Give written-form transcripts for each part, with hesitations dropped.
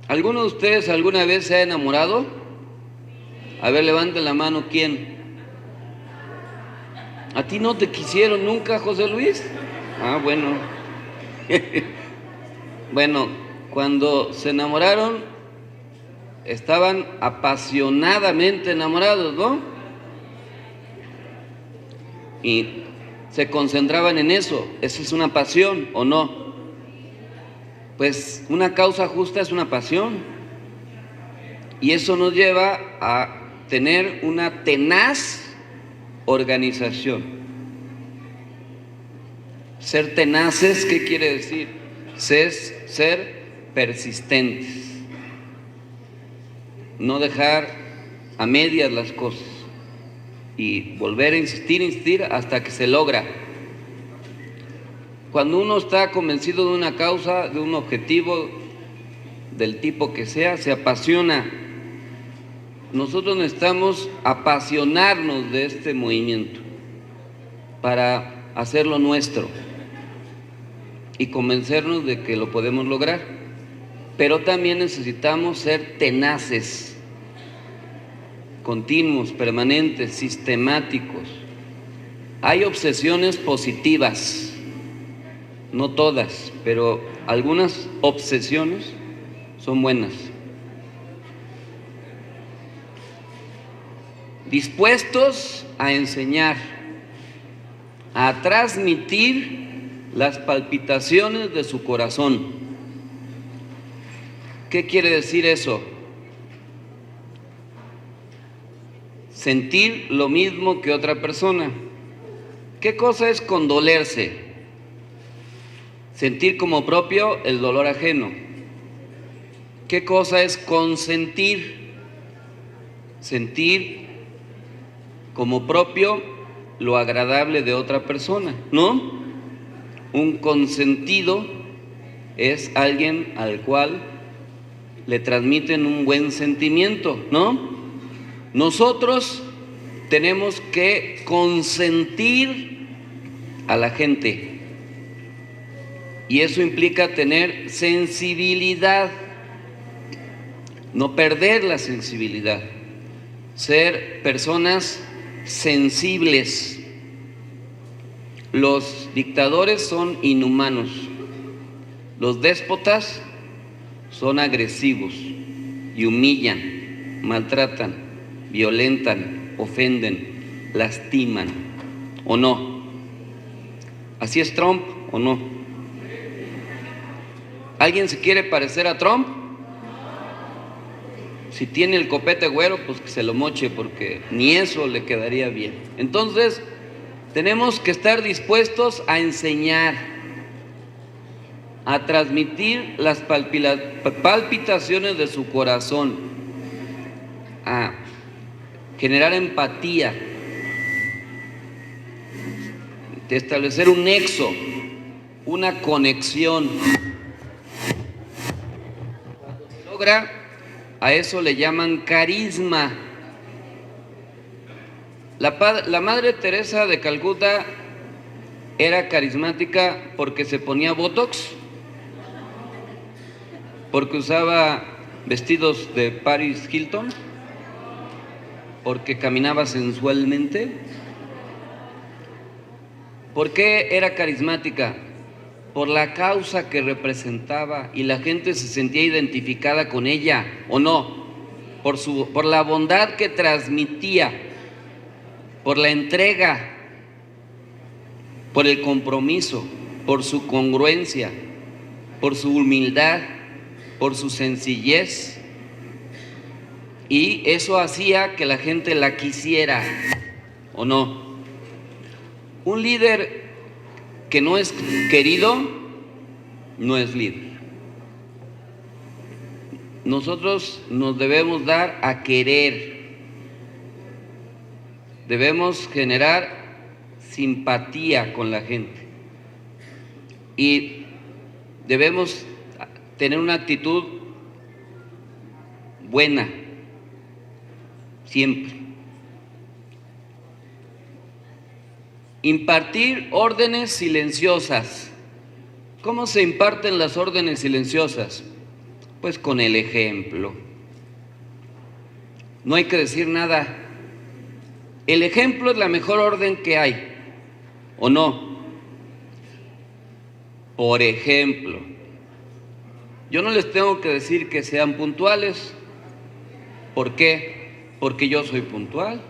¿Alguno de ustedes alguna vez se ha enamorado? A ver, levanten la mano, ¿quién? ¿A ti no te quisieron nunca, José Luis? Ah, bueno. Bueno, cuando se enamoraron, estaban apasionadamente enamorados, ¿no? Y se concentraban en eso. ¿Eso es una pasión o no? Pues una causa justa es una pasión. Y eso nos lleva a tener una tenaz organización. Ser tenaces, ¿qué quiere decir? Ser persistentes. No dejar a medias las cosas y volver a insistir hasta que se logra. Cuando uno está convencido de una causa, de un objetivo, del tipo que sea, se apasiona. Nosotros necesitamos apasionarnos de este movimiento para hacerlo nuestro y convencernos de que lo podemos lograr. Pero también necesitamos ser tenaces, continuos, permanentes, sistemáticos. Hay obsesiones positivas, no todas, pero algunas obsesiones son buenas. Dispuestos a enseñar, a transmitir las palpitaciones de su corazón. ¿Qué quiere decir eso? Sentir lo mismo que otra persona. ¿Qué cosa es condolerse? Sentir como propio el dolor ajeno. ¿Qué cosa es consentir? Sentir como propio lo agradable de otra persona, ¿no? Un consentido es alguien al cual le transmiten un buen sentimiento, ¿no? Nosotros tenemos que consentir a la gente y eso implica tener sensibilidad, no perder la sensibilidad, ser personas sensibles. Los dictadores son inhumanos, los déspotas son agresivos y humillan, maltratan, violentan, ofenden, lastiman, ¿o no? ¿Así es Trump o no? ¿Alguien se quiere parecer a Trump? Si tiene el copete güero, pues que se lo moche, porque ni eso le quedaría bien. Entonces, tenemos que estar dispuestos a enseñar, a transmitir las palpitaciones de su corazón, a generar empatía, de establecer un nexo, una conexión. Cuando se logra, a eso le llaman carisma. La Madre Teresa de Calcuta era carismática porque se ponía botox, porque usaba vestidos de Paris Hilton, porque caminaba sensualmente. ¿Por qué era carismática? Por la causa que representaba y la gente se sentía identificada con ella, ¿o no? Por la bondad que transmitía, por la entrega, por el compromiso, por su congruencia, por su humildad, por su sencillez. Y eso hacía que la gente la quisiera, ¿o no? Un líder que no es querido, no es líder. Nosotros nos debemos dar a querer. Debemos generar simpatía con la gente. Y debemos tener una actitud buena, siempre. Impartir órdenes silenciosas. ¿Cómo se imparten las órdenes silenciosas? Pues con el ejemplo. No hay que decir nada. El ejemplo es la mejor orden que hay, ¿o no? Por ejemplo, yo no les tengo que decir que sean puntuales. ¿Por qué? Porque yo soy puntual.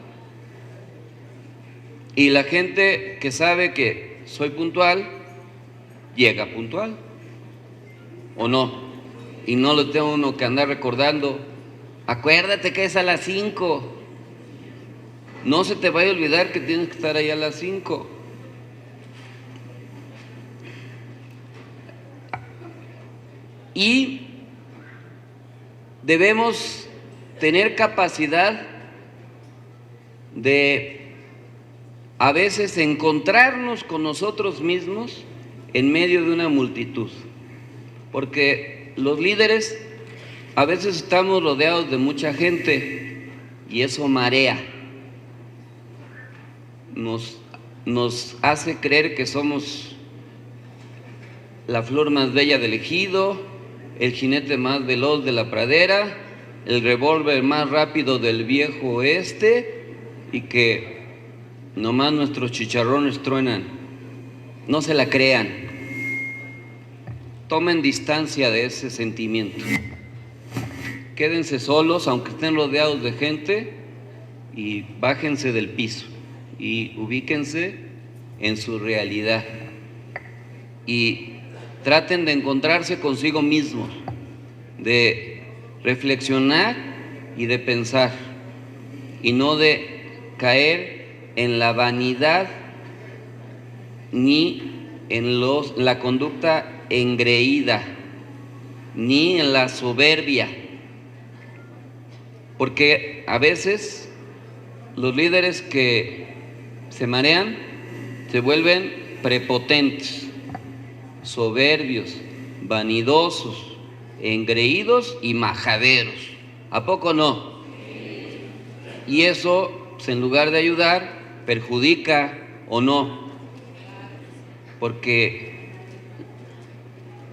Y la gente que sabe que soy puntual, llega puntual, ¿o no? Y no lo tengo uno que andar recordando. Acuérdate que es a las 5. No se te vaya a olvidar que tienes que estar ahí a las 5. Y debemos tener capacidad de a veces encontrarnos con nosotros mismos en medio de una multitud, porque los líderes a veces estamos rodeados de mucha gente y eso marea, nos hace creer que somos la flor más bella del ejido, el jinete más veloz de la pradera, el revólver más rápido del viejo oeste, y que nomás nuestros chicharrones truenan. No se la crean. Tomen distancia de ese sentimiento. Quédense solos, aunque estén rodeados de gente, y bájense del piso y ubíquense en su realidad y traten de encontrarse consigo mismos, de reflexionar y de pensar, y no de caer en la vanidad ni en la conducta engreída, ni en la soberbia, porque a veces los líderes que se marean se vuelven prepotentes, soberbios, vanidosos, engreídos y majaderos. ¿A poco no? Y eso, pues, en lugar de ayudar, perjudica, ¿o no? Porque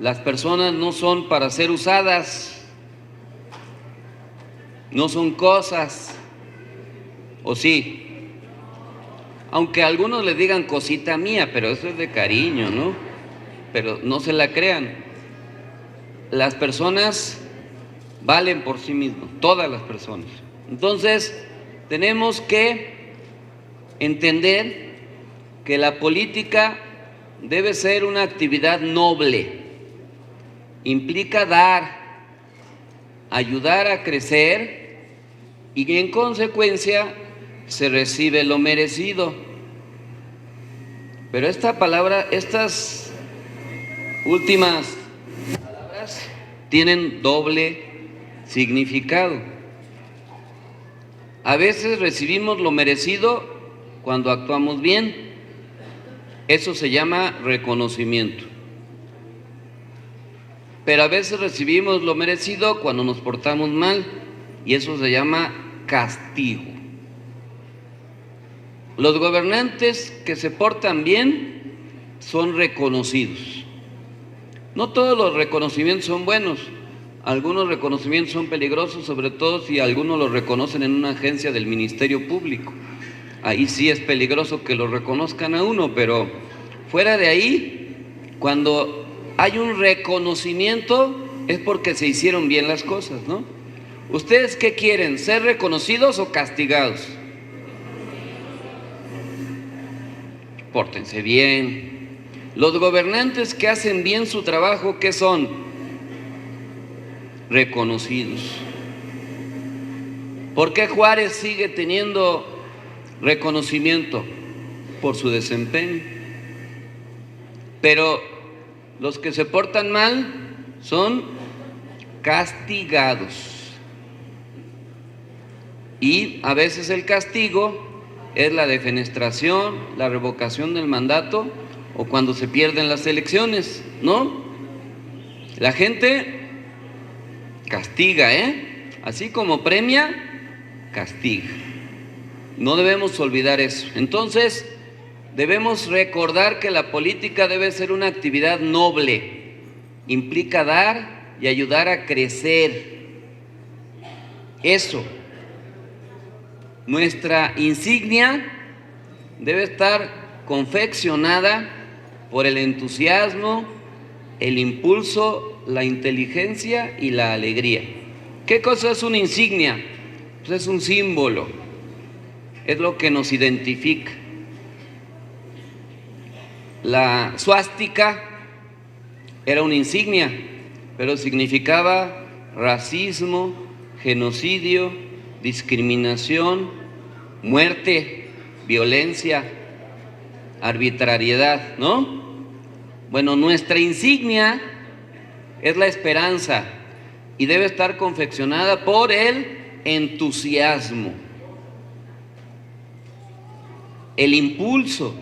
las personas no son para ser usadas, no son cosas, ¿o sí? Aunque algunos le digan cosita mía, pero eso es de cariño, ¿no? Pero no se la crean. Las personas valen por sí mismos, todas las personas. Entonces, tenemos que entender que la política debe ser una actividad noble. Implica dar, ayudar a crecer, y en consecuencia se recibe lo merecido. Pero esta palabra, estas últimas palabras tienen doble significado. A veces recibimos lo merecido cuando actuamos bien. Eso se llama reconocimiento. Pero a veces recibimos lo merecido cuando nos portamos mal, y eso se llama castigo. Los gobernantes que se portan bien son reconocidos. No todos los reconocimientos son buenos. Algunos reconocimientos son peligrosos, sobre todo si algunos los reconocen en una agencia del Ministerio Público. Ahí sí es peligroso que lo reconozcan a uno, pero fuera de ahí, cuando hay un reconocimiento es porque se hicieron bien las cosas, ¿no? ¿Ustedes qué quieren? ¿Ser reconocidos o castigados? Pórtense bien. Los gobernantes que hacen bien su trabajo, ¿qué son? Reconocidos. ¿Por qué Juárez sigue teniendo reconocimiento? Por su desempeño. Pero los que se portan mal son castigados. Y a veces el castigo es la defenestración, la revocación del mandato, o cuando se pierden las elecciones, ¿no? La gente castiga, así como premia, castiga. No debemos olvidar eso. Entonces, debemos recordar que la política debe ser una actividad noble. Implica dar, y ayudar a crecer. Eso. Nuestra insignia debe estar confeccionada por el entusiasmo, el impulso, la inteligencia y la alegría. ¿Qué cosa es una insignia? Pues es un símbolo, es lo que nos identifica. La suástica era una insignia, pero significaba racismo, genocidio, discriminación, muerte, violencia, arbitrariedad, ¿no? Bueno, nuestra insignia es la esperanza y debe estar confeccionada por el entusiasmo, el impulso,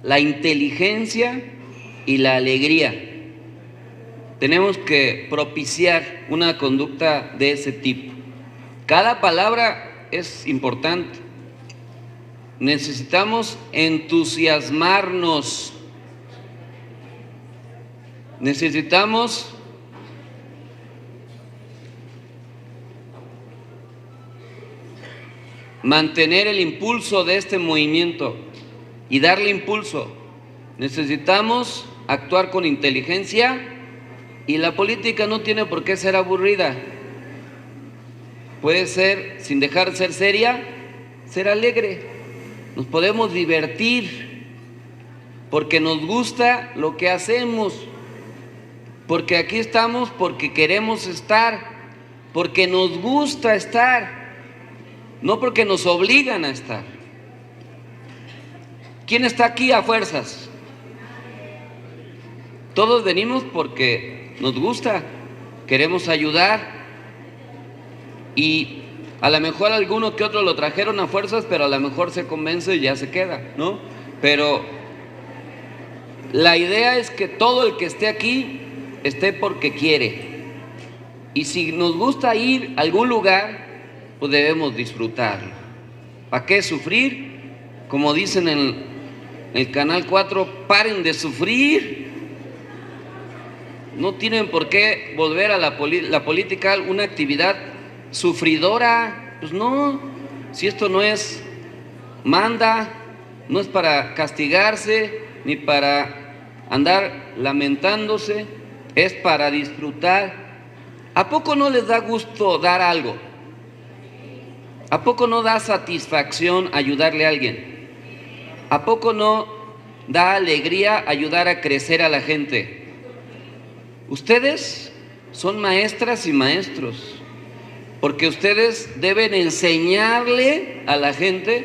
la inteligencia y la alegría. Tenemos que propiciar una conducta de ese tipo. Cada palabra es importante. Necesitamos entusiasmarnos. Necesitamos mantener el impulso de este movimiento y darle impulso. Necesitamos actuar con inteligencia y la política no tiene por qué ser aburrida. Puede ser, sin dejar de ser seria, ser alegre. Nos podemos divertir porque nos gusta lo que hacemos, porque aquí estamos porque queremos estar, porque nos gusta estar, no porque nos obligan a estar. ¿Quién está aquí a fuerzas? Todos venimos porque nos gusta, queremos ayudar y a lo mejor alguno que otro lo trajeron a fuerzas, pero a lo mejor se convence y ya se queda, ¿no? Pero la idea es que todo el que esté aquí esté porque quiere. Y si nos gusta ir a algún lugar, pues debemos disfrutarlo. ¿Para qué sufrir? Como dicen en el Canal 4, paren de sufrir. No tienen por qué volver a la política una actividad sufridora. Pues no, si esto no es manda, no es para castigarse ni para andar lamentándose, es para disfrutar. ¿A poco no les da gusto dar algo? ¿A poco no da satisfacción ayudarle a alguien? ¿A poco no da alegría ayudar a crecer a la gente? Ustedes son maestras y maestros, porque ustedes deben enseñarle a la gente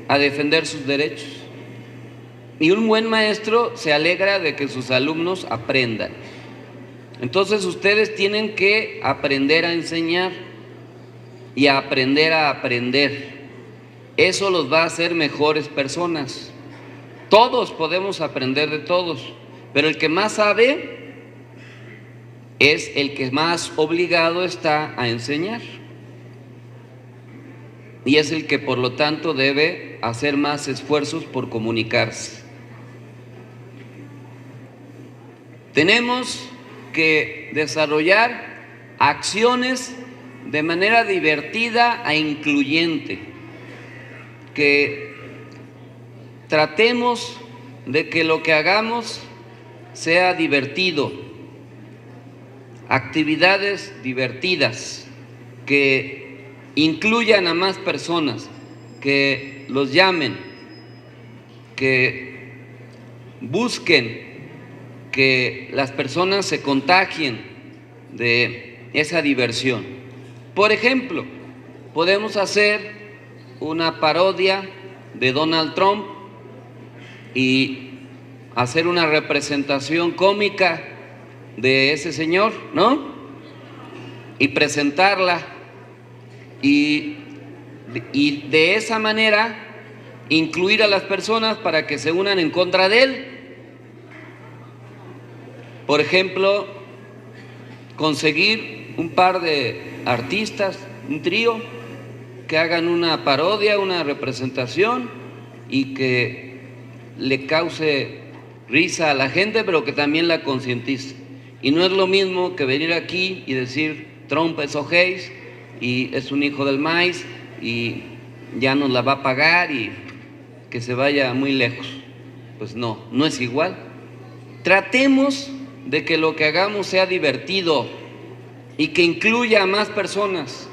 a defender sus derechos. Y un buen maestro se alegra de que sus alumnos aprendan. Entonces ustedes tienen que aprender a enseñar y a aprender. Eso los va a hacer mejores personas. Todos podemos aprender de todos, pero el que más sabe es el que más obligado está a enseñar. Y es el que por lo tanto debe hacer más esfuerzos por comunicarse. Tenemos que desarrollar acciones de manera divertida e incluyente, que tratemos de que lo que hagamos sea divertido, actividades divertidas que incluyan a más personas, que los llamen, que busquen que las personas se contagien de esa diversión. Por ejemplo, podemos hacer una parodia de Donald Trump y hacer una representación cómica de ese señor, ¿no? Y presentarla y de esa manera incluir a las personas para que se unan en contra de él. Por ejemplo, conseguir un par de artistas, un trío, que hagan una parodia, una representación y que le cause risa a la gente, pero que también la concientice. Y no es lo mismo que venir aquí y decir Trump es ojéis y es un hijo del maíz y ya nos la va a pagar y que se vaya muy lejos. Pues no, no es igual. Tratemos de que lo que hagamos sea divertido y que incluya a más personas,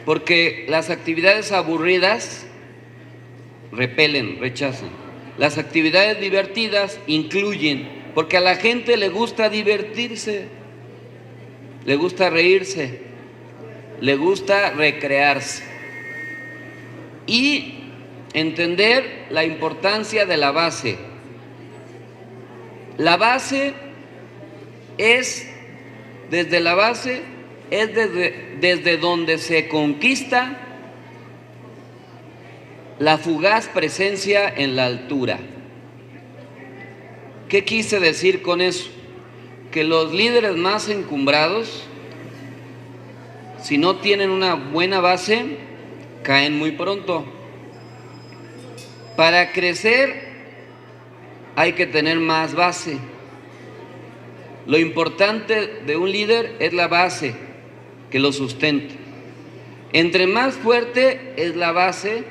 porque las actividades aburridas repelen, rechazan. Las actividades divertidas incluyen, porque a la gente le gusta divertirse, le gusta reírse, le gusta recrearse y entender la importancia de la base. La base es, desde la base, es desde donde se conquista la fugaz presencia en la altura. ¿Qué quise decir con eso? Que los líderes más encumbrados, si no tienen una buena base, caen muy pronto. Para crecer hay que tener más base. Lo importante de un líder es la base que lo sustenta. Entre más fuerte es la base,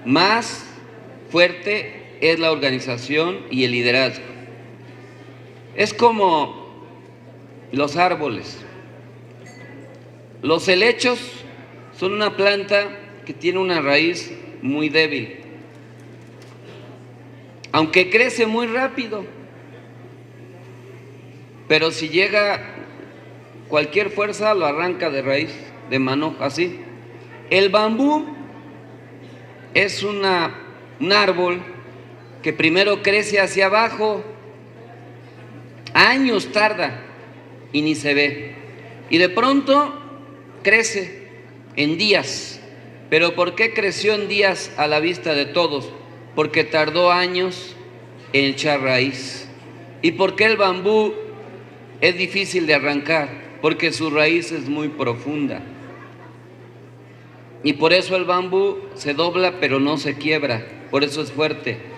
más fuerte es la organización y el liderazgo. Es como los árboles. Los helechos son una planta que tiene una raíz muy débil, aunque crece muy rápido. Pero si llega cualquier fuerza, lo arranca de raíz, de mano, así. El bambú es un árbol que primero crece hacia abajo, años tarda y ni se ve. Y de pronto crece en días. ¿Pero por qué creció en días a la vista de todos? Porque tardó años en echar raíz. ¿Y por qué el bambú es difícil de arrancar? Porque su raíz es muy profunda. Y por eso el bambú se dobla pero no se quiebra, por eso es fuerte.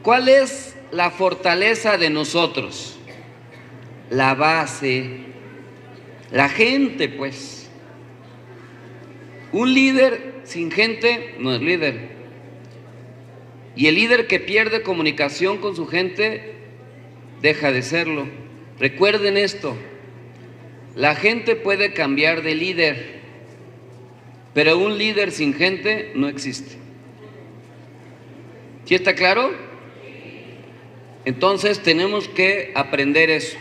¿Cuál es la fortaleza de nosotros? La base, la gente, pues. Un líder sin gente no es líder. Y el líder que pierde comunicación con su gente deja de serlo. Recuerden esto, la gente puede cambiar de líder, pero un líder sin gente no existe. ¿Sí está claro? Entonces tenemos que aprender eso.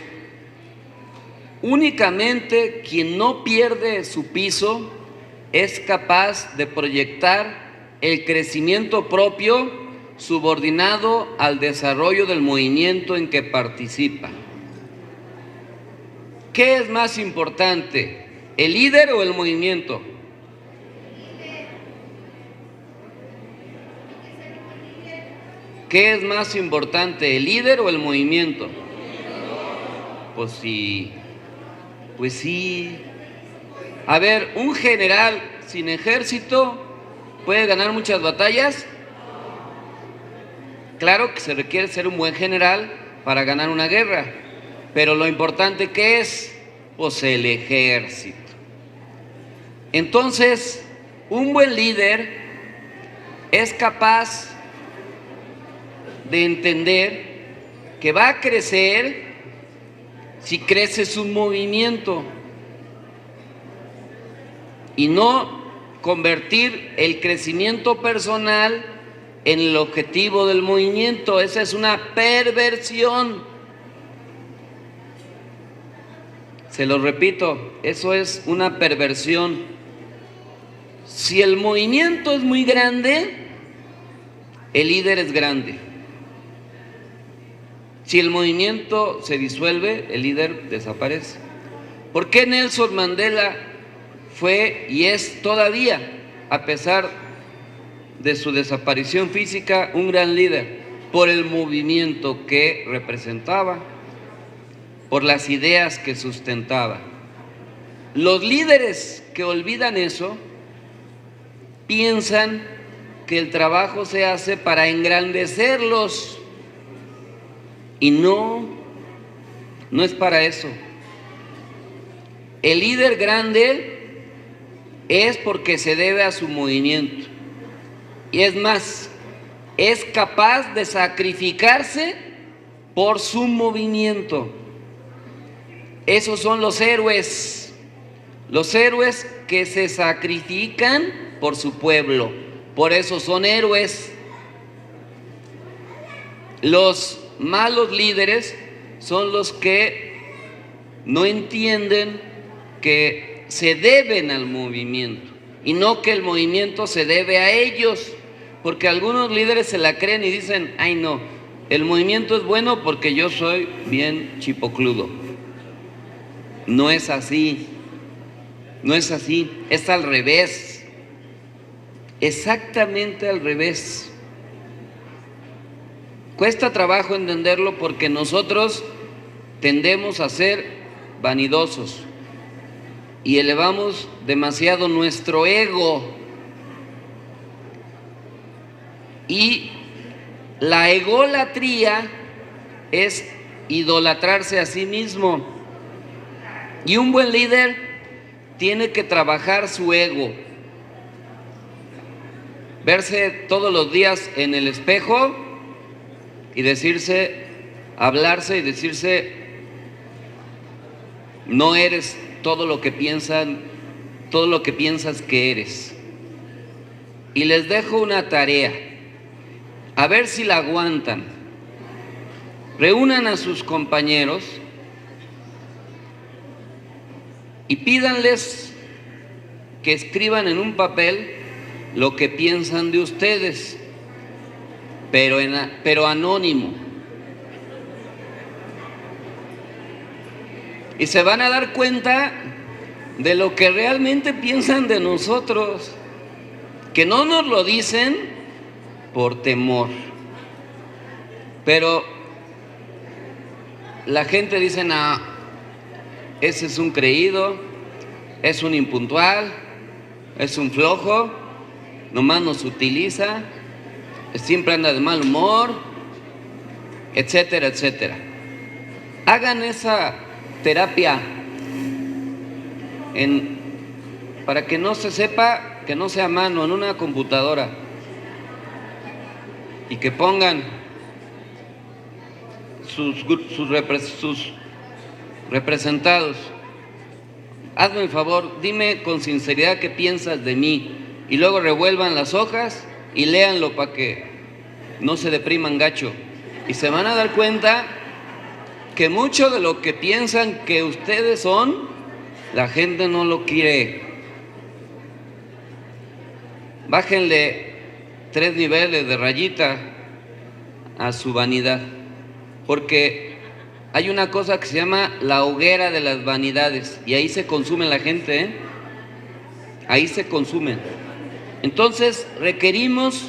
Únicamente quien no pierde su piso es capaz de proyectar el crecimiento propio subordinado al desarrollo del movimiento en que participa. ¿Qué es más importante, el líder o el movimiento? ¿Qué es más importante, el líder o el movimiento? Pues sí. A ver, ¿un general sin ejército puede ganar muchas batallas? Claro que se requiere ser un buen general para ganar una guerra, pero lo importante que es, pues el ejército. Entonces, un buen líder es capaz de entender que va a crecer si crece su movimiento y no convertir el crecimiento personal en el objetivo del movimiento. Esa es una perversión. Se lo repito, eso es una perversión. Si el movimiento es muy grande, el líder es grande. Si el movimiento se disuelve, el líder desaparece. ¿Por qué Nelson Mandela fue y es todavía, a pesar de su desaparición física, un gran líder? Por el movimiento que representaba, por las ideas que sustentaba. Los líderes que olvidan eso piensan que el trabajo se hace para engrandecerlos. Y no, No es para eso. El líder grande es porque se debe a su movimiento. Y es más, es capaz de sacrificarse por su movimiento. Esos son los héroes que se sacrifican por su pueblo. Por eso son héroes. Los malos líderes son los que no entienden que se deben al movimiento y no que el movimiento se debe a ellos, porque algunos líderes se la creen y dicen, ay no, el movimiento es bueno porque yo soy bien chipocludo. No es así, no es así, es al revés, exactamente al revés. Cuesta trabajo entenderlo porque nosotros tendemos a ser vanidosos y elevamos demasiado nuestro ego. Y la egolatría es idolatrarse a sí mismo. Y un buen líder tiene que trabajar su ego. Verse todos los días en el espejo y decirse, hablarse y decirse, no eres todo lo que piensan, todo lo que piensas que eres. Y les dejo una tarea, a ver si la aguantan. Reúnan a sus compañeros y pídanles que escriban en un papel lo que piensan de ustedes, pero anónimo. Y se van a dar cuenta de lo que realmente piensan de nosotros, que no nos lo dicen por temor. Pero la gente dice, no, ese es un creído, es un impuntual, es un flojo, nomás nos utiliza, siempre anda de mal humor, etcétera, etcétera. Hagan esa terapia para que no se sepa, que no sea a mano, en una computadora, y que pongan sus representados. Hazme el favor, dime con sinceridad qué piensas de mí, y luego revuelvan las hojas y léanlo para que no se depriman gacho, y se van a dar cuenta que mucho de lo que piensan que ustedes son, la gente no lo quiere. Bájenle 3 niveles de rayita a su vanidad, porque hay una cosa que se llama la hoguera de las vanidades, y ahí se consume la gente, ¿eh? Ahí se consumen. Entonces requerimos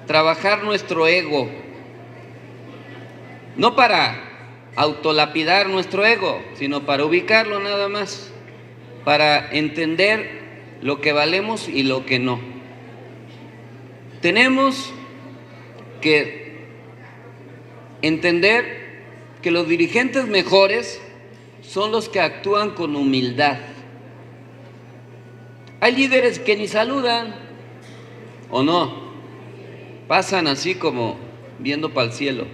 trabajar nuestro ego, no para autolapidar nuestro ego, sino para ubicarlo nada más, para entender lo que valemos y lo que no. Tenemos que entender que los dirigentes mejores son los que actúan con humildad. Hay líderes que ni saludan, ¿o no? Pasan así como viendo para el cielo.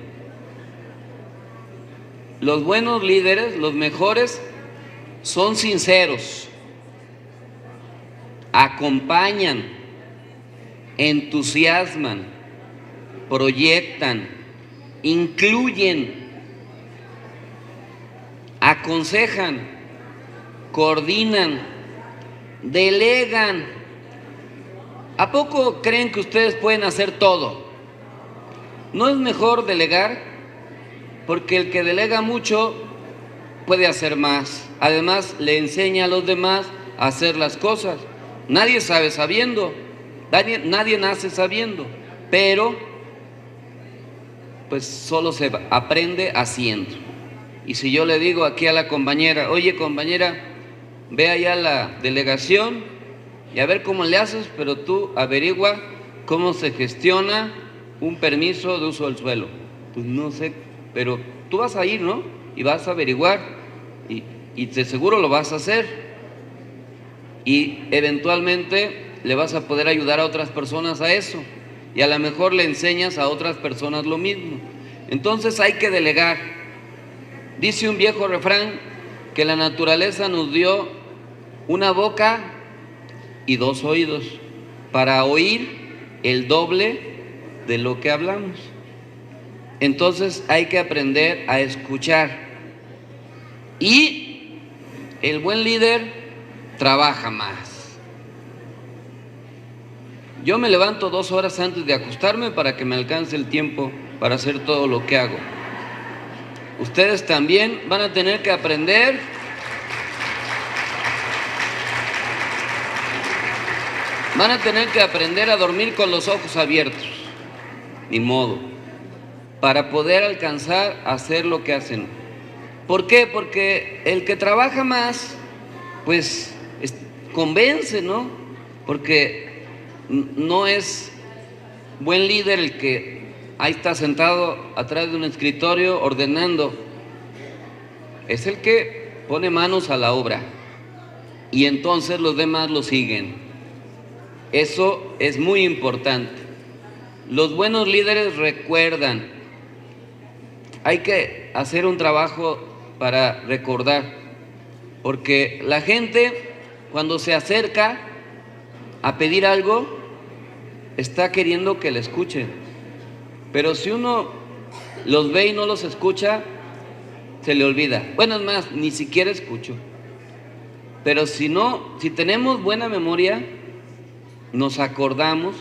Los buenos líderes, los mejores, son sinceros, acompañan, entusiasman, proyectan, incluyen, aconsejan, coordinan, delegan. ¿A poco creen que ustedes pueden hacer todo? ¿No es mejor delegar? Porque el que delega mucho puede hacer más. Además, le enseña a los demás a hacer las cosas. Nadie sabe sabiendo, nadie nace sabiendo, pero pues solo se aprende haciendo. Y si yo le digo aquí a la compañera, oye compañera, ve allá a la delegación y a ver cómo le haces, pero tú averigua cómo se gestiona un permiso de uso del suelo. Pues no sé, pero tú vas a ir, ¿no? y vas a averiguar y de seguro lo vas a hacer y eventualmente le vas a poder ayudar a otras personas a eso y a lo mejor le enseñas a otras personas lo mismo. Entonces hay que delegar. Dice un viejo refrán que la naturaleza nos dio una boca y 2 oídos para oír el doble de lo que hablamos. Entonces hay que aprender a escuchar. Y el buen líder trabaja más. Yo me levanto 2 horas antes de acostarme para que me alcance el tiempo para hacer todo lo que hago. Ustedes también van a tener que aprender a dormir con los ojos abiertos, ni modo, para poder alcanzar a hacer lo que hacen. ¿Por qué? Porque el que trabaja más, pues convence, ¿no? Porque no es buen líder el que ahí está sentado atrás de un escritorio ordenando. Es el que pone manos a la obra y entonces los demás lo siguen. Eso es muy importante. Los buenos líderes recuerdan. Hay que hacer un trabajo para recordar, porque la gente cuando se acerca a pedir algo está queriendo que le escuchen. Pero si uno los ve y no los escucha, se le olvida. Bueno, es más, ni siquiera escucho. Pero si tenemos buena memoria, nos acordamos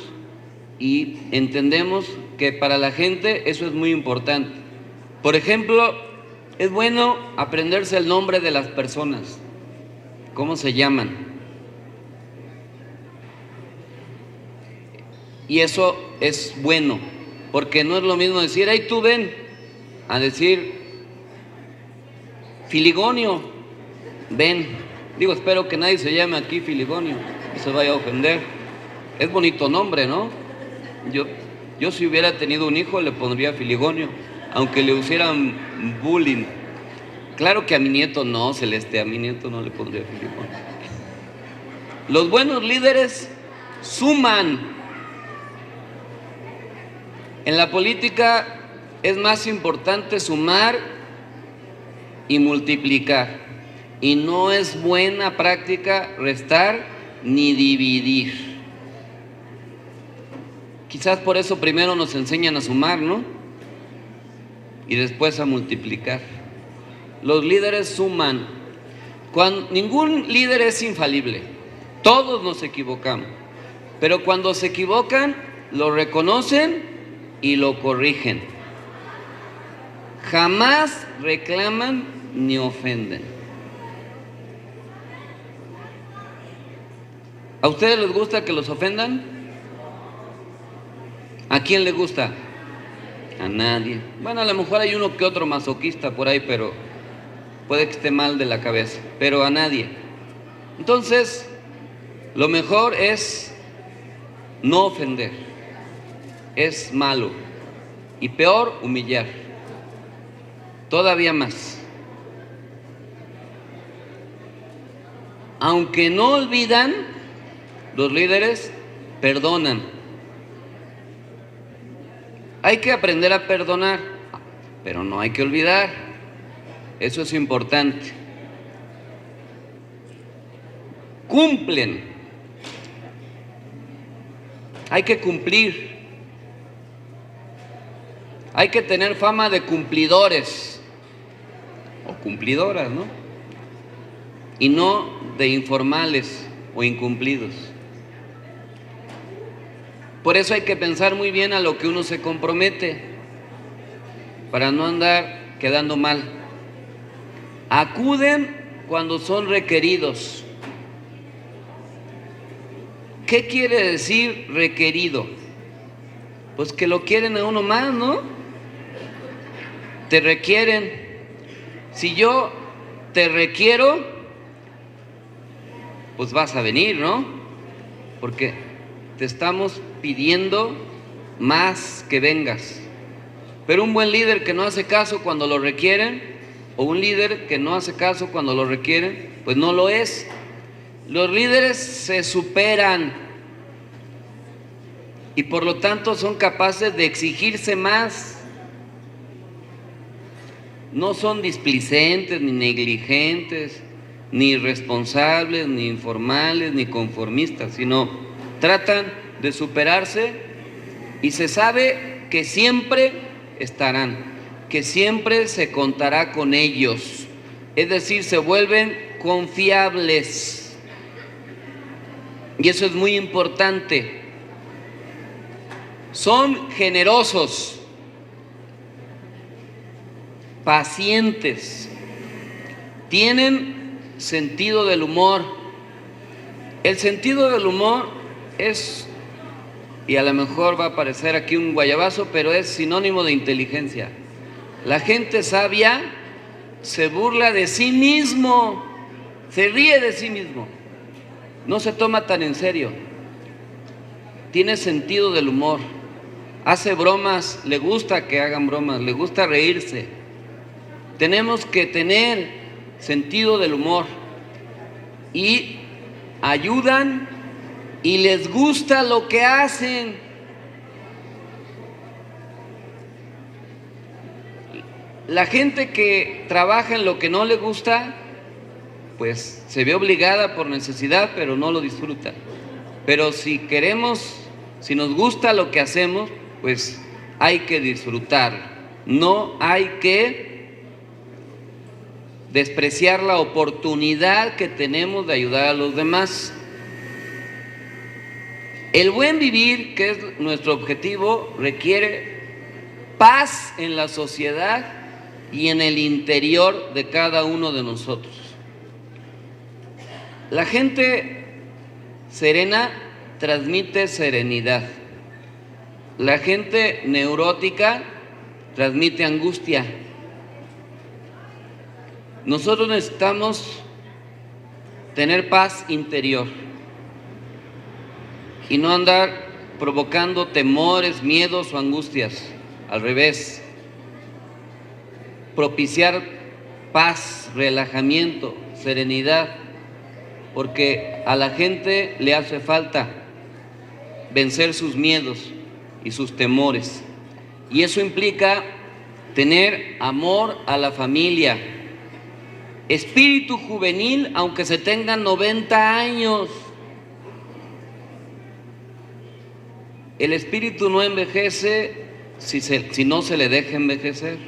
y entendemos que para la gente eso es muy importante. Por ejemplo, es bueno aprenderse el nombre de las personas. ¿Cómo se llaman? Y eso es bueno. Porque no es lo mismo decir, hey, tú ven, a decir, Filigonio, ven. Digo, espero que nadie se llame aquí Filigonio, no se vaya a ofender. Es bonito nombre, ¿no? Yo si hubiera tenido un hijo le pondría Filigonio, aunque le hicieran bullying. Claro que a mi nieto no, Celeste, a mi nieto no le pondría Filigonio. Los buenos líderes suman. En la política es más importante sumar y multiplicar. Y no es buena práctica restar ni dividir. Quizás por eso primero nos enseñan a sumar, ¿no? Y después a multiplicar. Los líderes suman. Ningún líder es infalible. Todos nos equivocamos. Pero cuando se equivocan, lo reconocen y lo corrigen. Jamás reclaman ni ofenden. ¿A ustedes les gusta que los ofendan? ¿A quién le gusta? A nadie. Bueno, a lo mejor hay uno que otro masoquista por ahí, pero puede que esté mal de la cabeza, pero a nadie. Entonces, lo mejor es no ofender. Es malo. Y peor, humillar. Todavía más. Aunque no olvidan, los líderes perdonan. Hay que aprender a perdonar, pero no hay que olvidar. Eso es importante. Cumplen. Hay que cumplir. Hay que tener fama de cumplidores o cumplidoras, ¿no? Y no de informales o incumplidos. Por eso hay que pensar muy bien a lo que uno se compromete para no andar quedando mal. Acuden cuando son requeridos. ¿Qué quiere decir requerido? Pues que lo quieren a uno más, ¿no? Te requieren. Si yo te requiero, pues vas a venir, ¿no? Porque te estamos pidiendo más que vengas. Pero un buen líder que no hace caso cuando lo requieren, o un líder que no hace caso cuando lo requieren, pues no lo es. Los líderes se superan y por lo tanto son capaces de exigirse más. No son displicentes, ni negligentes, ni irresponsables, ni informales, ni conformistas, sino tratan de superarse y se sabe que siempre estarán, que siempre se contará con ellos. Es decir, se vuelven confiables. Y eso es muy importante. Son generosos, pacientes, tienen sentido del humor. El sentido del humor es, y a lo mejor va a parecer aquí un guayabazo, pero es sinónimo de inteligencia. La gente sabia se burla de sí mismo, se ríe de sí mismo, no se toma tan en serio, tiene sentido del humor, hace bromas, le gusta que hagan bromas, le gusta reírse. Tenemos que tener sentido del humor y ayudan y les gusta lo que hacen. La gente que trabaja en lo que no le gusta, pues se ve obligada por necesidad, pero no lo disfruta. Pero si queremos, si nos gusta lo que hacemos, pues hay que disfrutar. No hay que despreciar la oportunidad que tenemos de ayudar a los demás. El buen vivir, que es nuestro objetivo, requiere paz en la sociedad y en el interior de cada uno de nosotros. La gente serena transmite serenidad. La gente neurótica transmite angustia. Nosotros necesitamos tener paz interior y no andar provocando temores, miedos o angustias. Al revés, propiciar paz, relajamiento, serenidad, porque a la gente le hace falta vencer sus miedos y sus temores. Y eso implica tener amor a la familia, espíritu juvenil, aunque se tengan 90 años. El espíritu no envejece si no se le deja envejecer.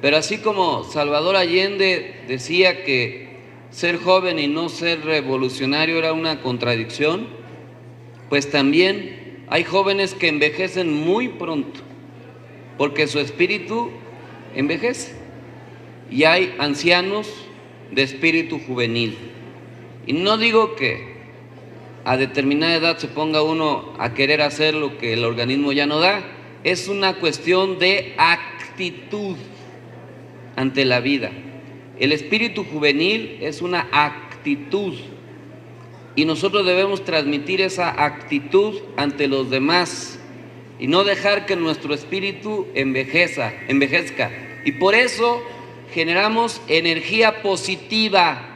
Pero así como Salvador Allende decía que ser joven y no ser revolucionario era una contradicción, pues también hay jóvenes que envejecen muy pronto, porque su espíritu envejece. Y hay ancianos de espíritu juvenil. Y no digo que a determinada edad se ponga uno a querer hacer lo que el organismo ya no da. Es una cuestión de actitud ante la vida. El espíritu juvenil es una actitud y nosotros debemos transmitir esa actitud ante los demás y no dejar que nuestro espíritu envejezca. Y por eso generamos energía positiva.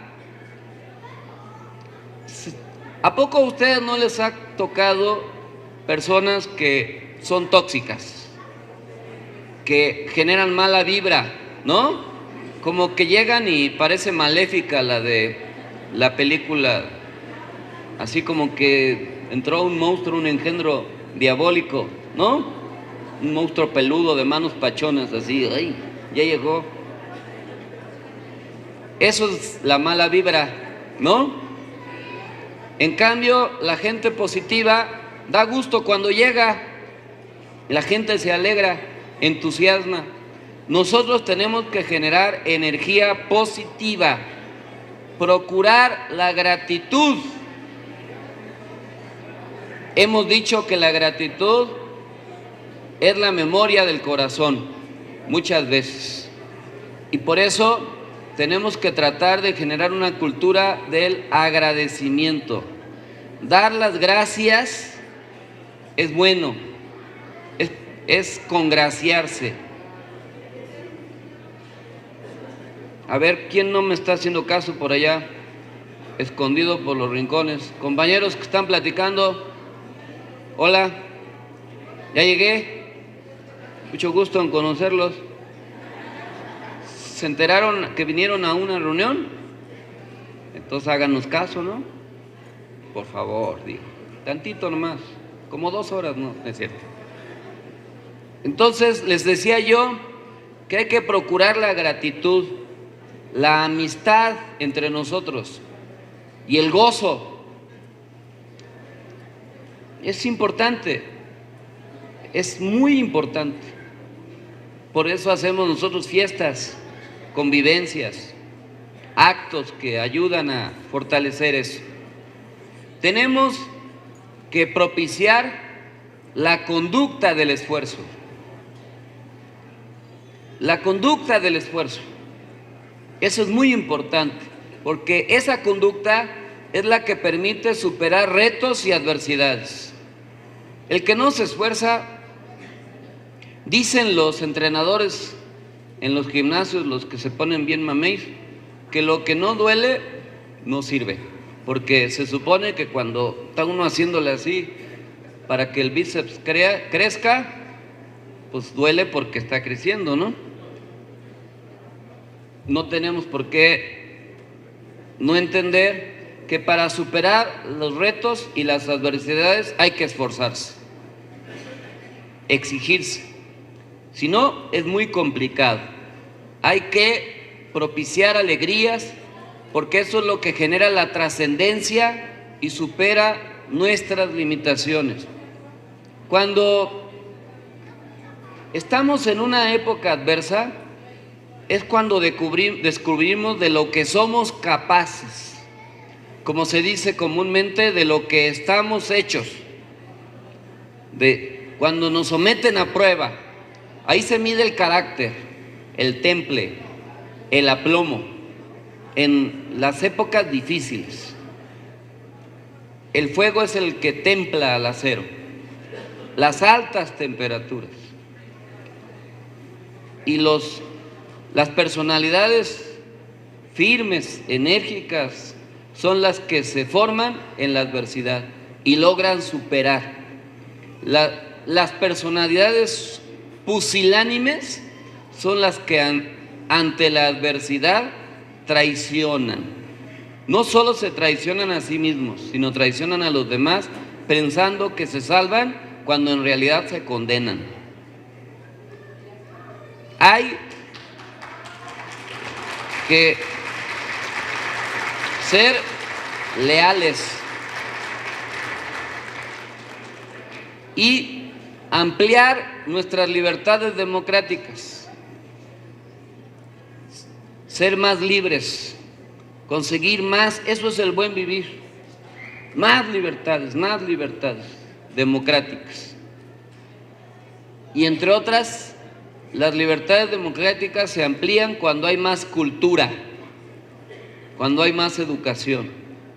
¿A poco a ustedes no les ha tocado personas que son tóxicas, que generan mala vibra, ¿no? Como que llegan y parece maléfica la de la película, así como que entró un monstruo, un engendro diabólico, ¿no? Un monstruo peludo de manos pachonas, así, ¡ay! Ya llegó. Eso es la mala vibra, ¿no? En cambio, la gente positiva da gusto cuando llega. La gente se alegra, entusiasma. Nosotros tenemos que generar energía positiva, procurar la gratitud. Hemos dicho que la gratitud es la memoria del corazón, muchas veces. Y por eso tenemos que tratar de generar una cultura del agradecimiento. Dar las gracias es bueno, es congraciarse. A ver, ¿quién no me está haciendo caso por allá, escondido por los rincones? Compañeros que están platicando, hola, ya llegué, mucho gusto en conocerlos. ¿Se enteraron que vinieron a una reunión? Entonces háganos caso, ¿no? Por favor, digo, tantito nomás, como 2 horas, no es cierto. Entonces les decía yo que hay que procurar la gratitud, la amistad entre nosotros y el gozo. Es importante, es muy importante. Por eso hacemos nosotros fiestas, convivencias, actos que ayudan a fortalecer eso. Tenemos que propiciar la conducta del esfuerzo. La conducta del esfuerzo. Eso es muy importante, porque esa conducta es la que permite superar retos y adversidades. El que no se esfuerza, dicen los entrenadores en los gimnasios, los que se ponen bien mameis, que lo que no duele no sirve, porque se supone que cuando está uno haciéndole así para que el bíceps crezca, pues duele porque está creciendo, ¿no? No tenemos por qué no entender que para superar los retos y las adversidades hay que esforzarse, exigirse. Si no, es muy complicado. Hay que propiciar alegrías, porque eso es lo que genera la trascendencia y supera nuestras limitaciones. Cuando estamos en una época adversa, es cuando descubrimos de lo que somos capaces, como se dice comúnmente, de lo que estamos hechos. Cuando nos someten a prueba, ahí se mide el carácter, el temple, el aplomo, en las épocas difíciles. El fuego es el que templa al acero, las altas temperaturas. Y las personalidades firmes, enérgicas, son las que se forman en la adversidad y logran superar. Las personalidades pusilánimes son las que ante la adversidad traicionan. No solo se traicionan a sí mismos, sino traicionan a los demás pensando que se salvan cuando en realidad se condenan. Hay que ser leales y ampliar nuestras libertades democráticas, ser más libres, conseguir más, eso es el buen vivir, más libertades democráticas. Y entre otras, las libertades democráticas se amplían cuando hay más cultura, cuando hay más educación,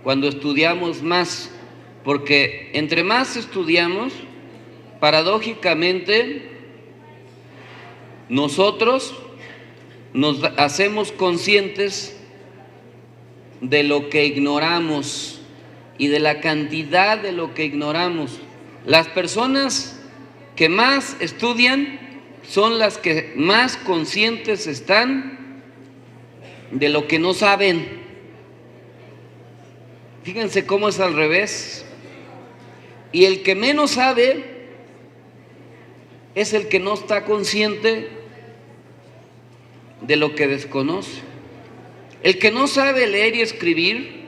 cuando estudiamos más, porque entre más estudiamos, paradójicamente, nosotros nos hacemos conscientes de lo que ignoramos y de la cantidad de lo que ignoramos. Las personas que más estudian son las que más conscientes están de lo que no saben. Fíjense cómo es al revés. Y el que menos sabe es el que no está consciente de lo que desconoce. El que no sabe leer y escribir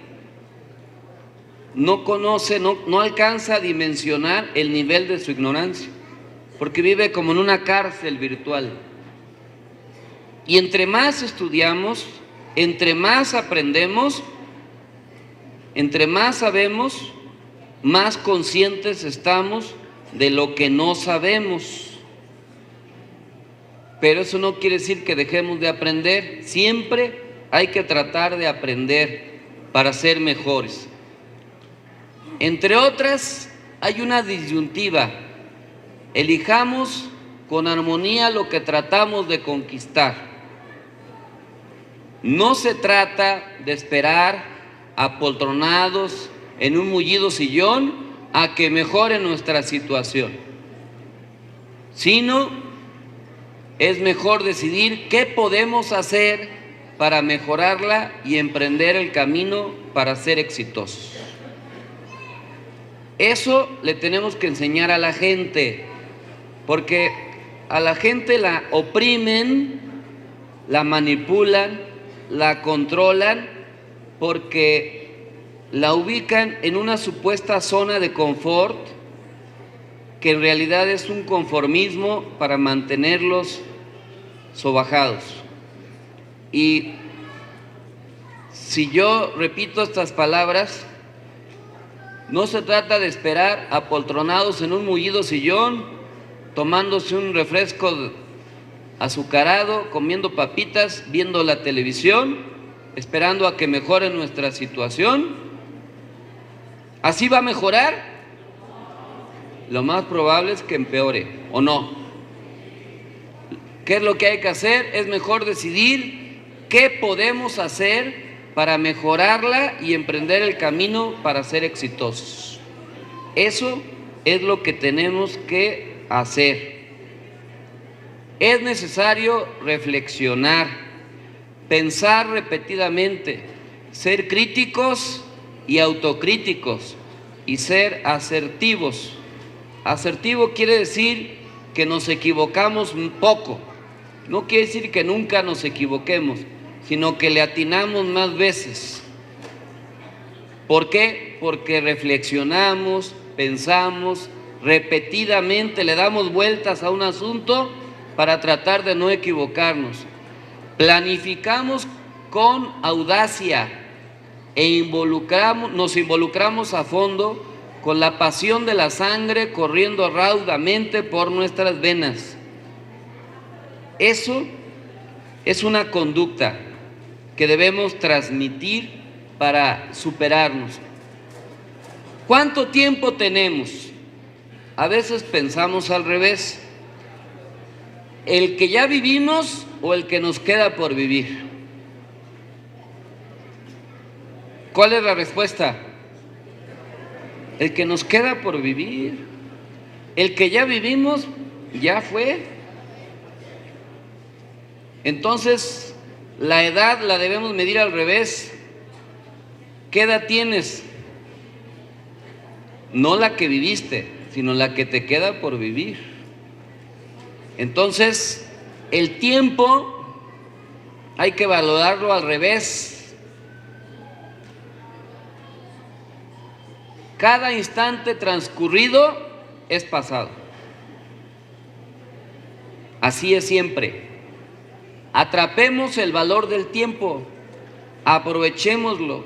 no conoce, no alcanza a dimensionar el nivel de su ignorancia, porque vive como en una cárcel virtual. Y entre más estudiamos, entre más aprendemos, entre más sabemos, más conscientes estamos de lo que no sabemos. Pero eso no quiere decir que dejemos de aprender. Siempre hay que tratar de aprender para ser mejores. Entre otras, hay una disyuntiva. Elijamos con armonía lo que tratamos de conquistar. No se trata de esperar apoltronados en un mullido sillón a que mejore nuestra situación, sino es mejor decidir qué podemos hacer para mejorarla y emprender el camino para ser exitosos. Eso le tenemos que enseñar a la gente, porque a la gente la oprimen, la manipulan, la controlan, porque la ubican en una supuesta zona de confort que en realidad es un conformismo para mantenerlos sobajados. Y si yo repito estas palabras, no se trata de esperar apoltronados en un mullido sillón, tomándose un refresco azucarado, comiendo papitas, viendo la televisión, esperando a que mejore nuestra situación. ¿Así va a mejorar? Lo más probable es que empeore, ¿o no? ¿Qué es lo que hay que hacer? Es mejor decidir qué podemos hacer para mejorarla y emprender el camino para ser exitosos. Eso es lo que tenemos que hacer. Es necesario reflexionar, pensar repetidamente, ser críticos y autocríticos y ser asertivos. Asertivo quiere decir que nos equivocamos un poco. No quiere decir que nunca nos equivoquemos, sino que le atinamos más veces. ¿Por qué? Porque reflexionamos, pensamos, repetidamente le damos vueltas a un asunto para tratar de no equivocarnos. Planificamos con audacia e nos involucramos a fondo con la pasión de la sangre corriendo raudamente por nuestras venas. Eso es una conducta que debemos transmitir para superarnos. ¿Cuánto tiempo tenemos? A veces pensamos al revés: ¿el que ya vivimos o el que nos queda por vivir? ¿Cuál es la respuesta? El que nos queda por vivir. El que ya vivimos ya fue. Entonces, la edad la debemos medir al revés. ¿Qué edad tienes? No la que viviste, sino la que te queda por vivir. Entonces, el tiempo hay que valorarlo al revés. Cada instante transcurrido es pasado. Así es siempre. Atrapemos el valor del tiempo, aprovechémoslo,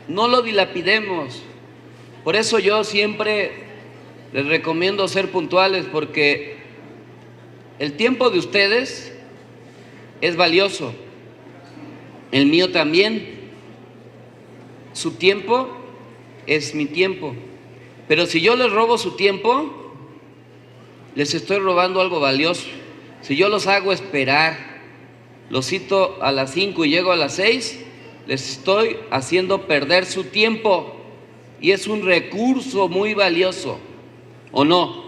no lo dilapidemos. Por eso yo siempre les recomiendo ser puntuales, porque el tiempo de ustedes es valioso, el mío también. Su tiempo es mi tiempo, pero si yo les robo su tiempo, les estoy robando algo valioso. Si yo los hago esperar, los cito a las 5 y llego a las 6, les estoy haciendo perder su tiempo, y es un recurso muy valioso, ¿o no?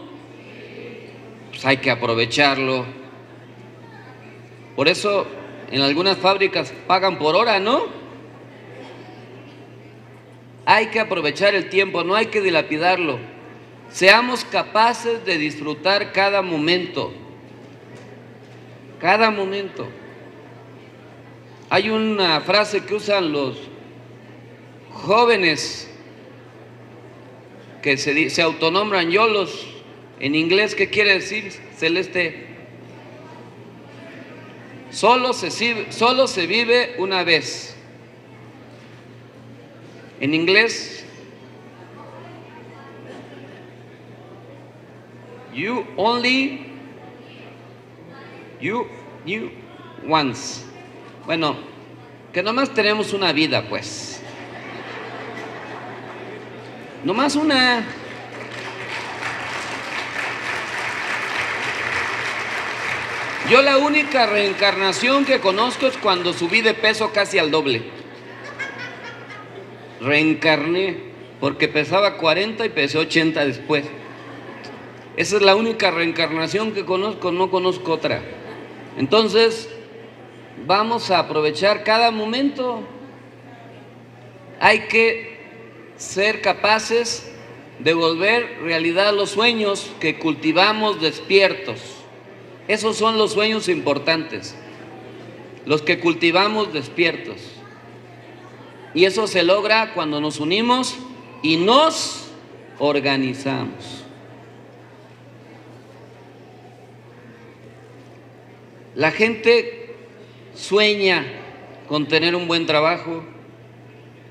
Pues hay que aprovecharlo. Por eso en algunas fábricas pagan por hora, ¿no? Hay que aprovechar el tiempo, no hay que dilapidarlo. Seamos capaces de disfrutar cada momento. Cada momento. Hay una frase que usan los jóvenes que se autonombran yolos. En inglés, ¿qué quiere decir, Celeste? Solo se vive una vez. En inglés, you once. Bueno, que nomás tenemos una vida, pues. Nomás una. Yo la única reencarnación que conozco es cuando subí de peso casi al doble. Reencarné porque pesaba 40 y pesé 80 después. Esa es la única reencarnación que conozco, no conozco otra. Entonces, vamos a aprovechar cada momento. Hay que ser capaces de volver realidad los sueños que cultivamos despiertos. Esos son los sueños importantes, los que cultivamos despiertos. Y eso se logra cuando nos unimos y nos organizamos. La gente sueña con tener un buen trabajo,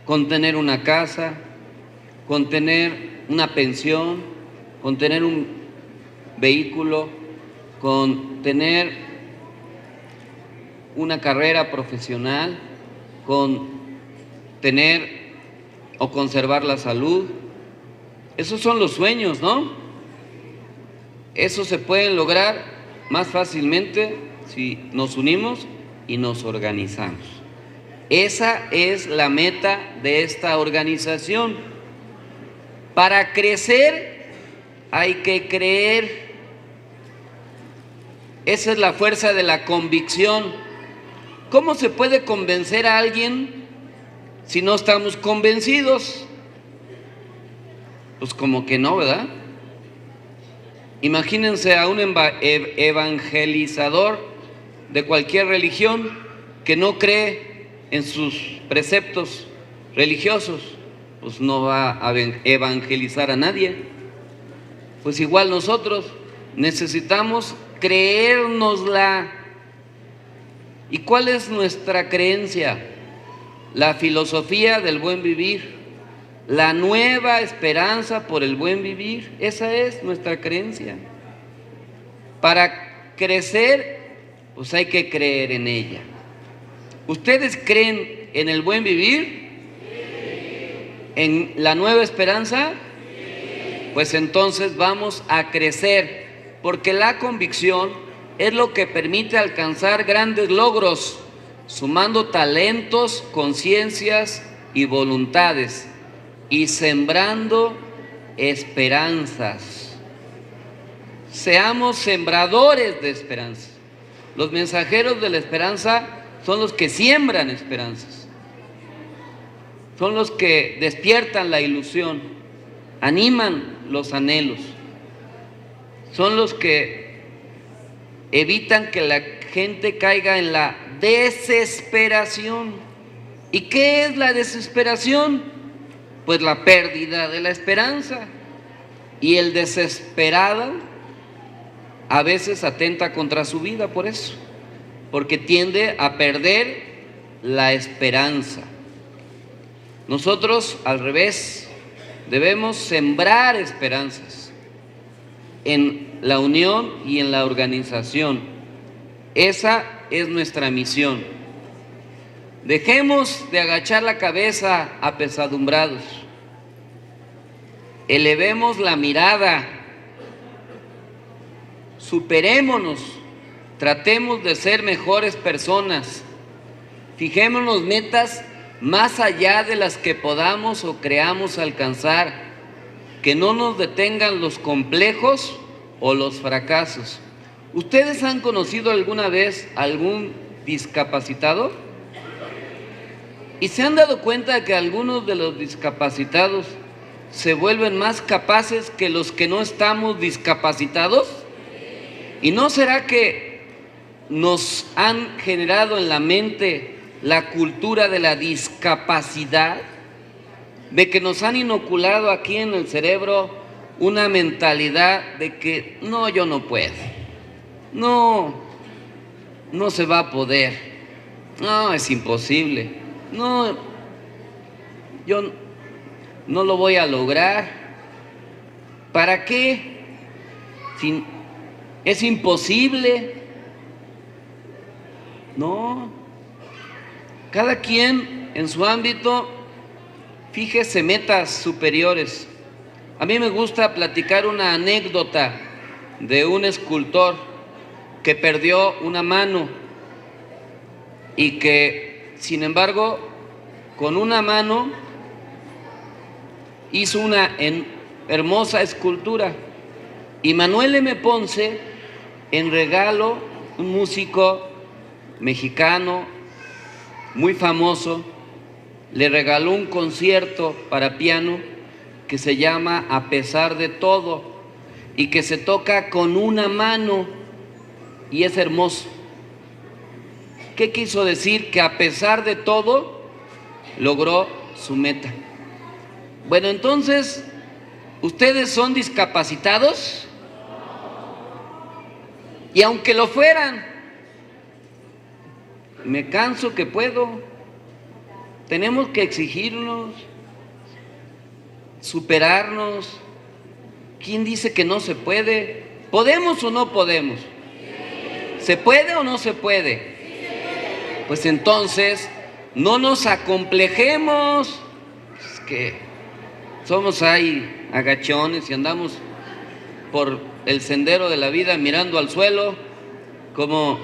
con tener una casa, con tener una pensión, con tener un vehículo, con tener una carrera profesional, con tener o conservar la salud. Esos son los sueños, ¿no? Eso se puede lograr más fácilmente si nos unimos y nos organizamos. Esa es la meta de esta organización. Para crecer hay que creer. Esa es la fuerza de la convicción. ¿Cómo se puede convencer a alguien si no estamos convencidos? Pues como que no, ¿verdad? Imagínense a un evangelizador de cualquier religión que no cree en sus preceptos religiosos, pues no va a evangelizar a nadie. Pues igual nosotros necesitamos creérnosla. ¿Y cuál es nuestra creencia? La filosofía del buen vivir, la nueva esperanza por el buen vivir. Esa es nuestra creencia. Para crecer, pues hay que creer en ella. ¿Ustedes creen en el buen vivir? ¿En la nueva esperanza? Pues entonces vamos a crecer, porque la convicción es lo que permite alcanzar grandes logros, sumando talentos, conciencias y voluntades, y sembrando esperanzas. Seamos sembradores de esperanza. Los mensajeros de la esperanza son los que siembran esperanzas, son los que despiertan la ilusión, animan los anhelos, son los que evitan que la gente caiga en la desesperación. ¿Y qué es la desesperación? Pues la pérdida de la esperanza. Y el desesperado a veces atenta contra su vida por eso, porque tiende a perder la esperanza. Nosotros, al revés, debemos sembrar esperanzas en la unión y en la organización. Esa es nuestra misión. Dejemos de agachar la cabeza apesadumbrados. Elevemos la mirada. Superémonos. Tratemos de ser mejores personas. Fijémonos metas más allá de las que podamos o creamos alcanzar, que no nos detengan los complejos o los fracasos. ¿Ustedes han conocido alguna vez algún discapacitado? ¿Y se han dado cuenta de que algunos de los discapacitados se vuelven más capaces que los que no estamos discapacitados? ¿Y no será que nos han generado en la mente la cultura de la discapacidad, de que nos han inoculado aquí en el cerebro una mentalidad de que no, yo no puedo, no se va a poder, no, es imposible, no, yo no lo voy a lograr? ¿Para qué? Si es imposible. No. Cada quien en su ámbito, fíjese metas superiores. A mí me gusta platicar una anécdota de un escultor que perdió una mano y que, sin embargo, con una mano hizo una hermosa escultura. Y Manuel M. Ponce, en regalo, un músico mexicano muy famoso, le regaló un concierto para piano que se llama A pesar de todo y que se toca con una mano y es hermoso. ¿Qué quiso decir? Que a pesar de todo logró su meta. Bueno, entonces, ¿ustedes son discapacitados? Y aunque lo fueran, me canso que puedo. Tenemos que exigirnos, superarnos. ¿Quién dice que no se puede? ¿Podemos o no podemos? ¿Se puede o no se puede? Pues entonces, no nos acomplejemos. Es que somos ahí agachones y andamos por el sendero de la vida mirando al suelo como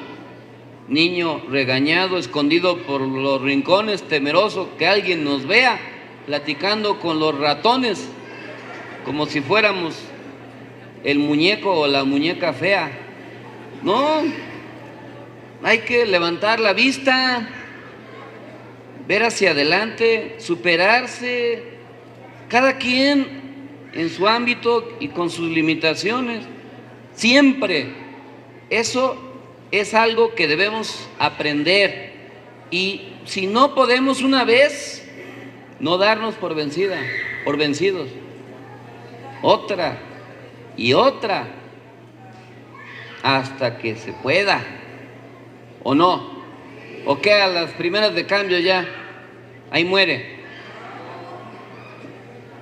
niño regañado, escondido por los rincones, temeroso que alguien nos vea, platicando con los ratones, como si fuéramos el muñeco o la muñeca fea. No, hay que levantar la vista, ver hacia adelante, superarse, cada quien en su ámbito y con sus limitaciones. Siempre eso es algo que debemos aprender, y si no podemos una vez, no darnos por vencidos. Otra y otra, hasta que se pueda. ¿O no? ¿O qué? A las primeras de cambio ya, ahí muere.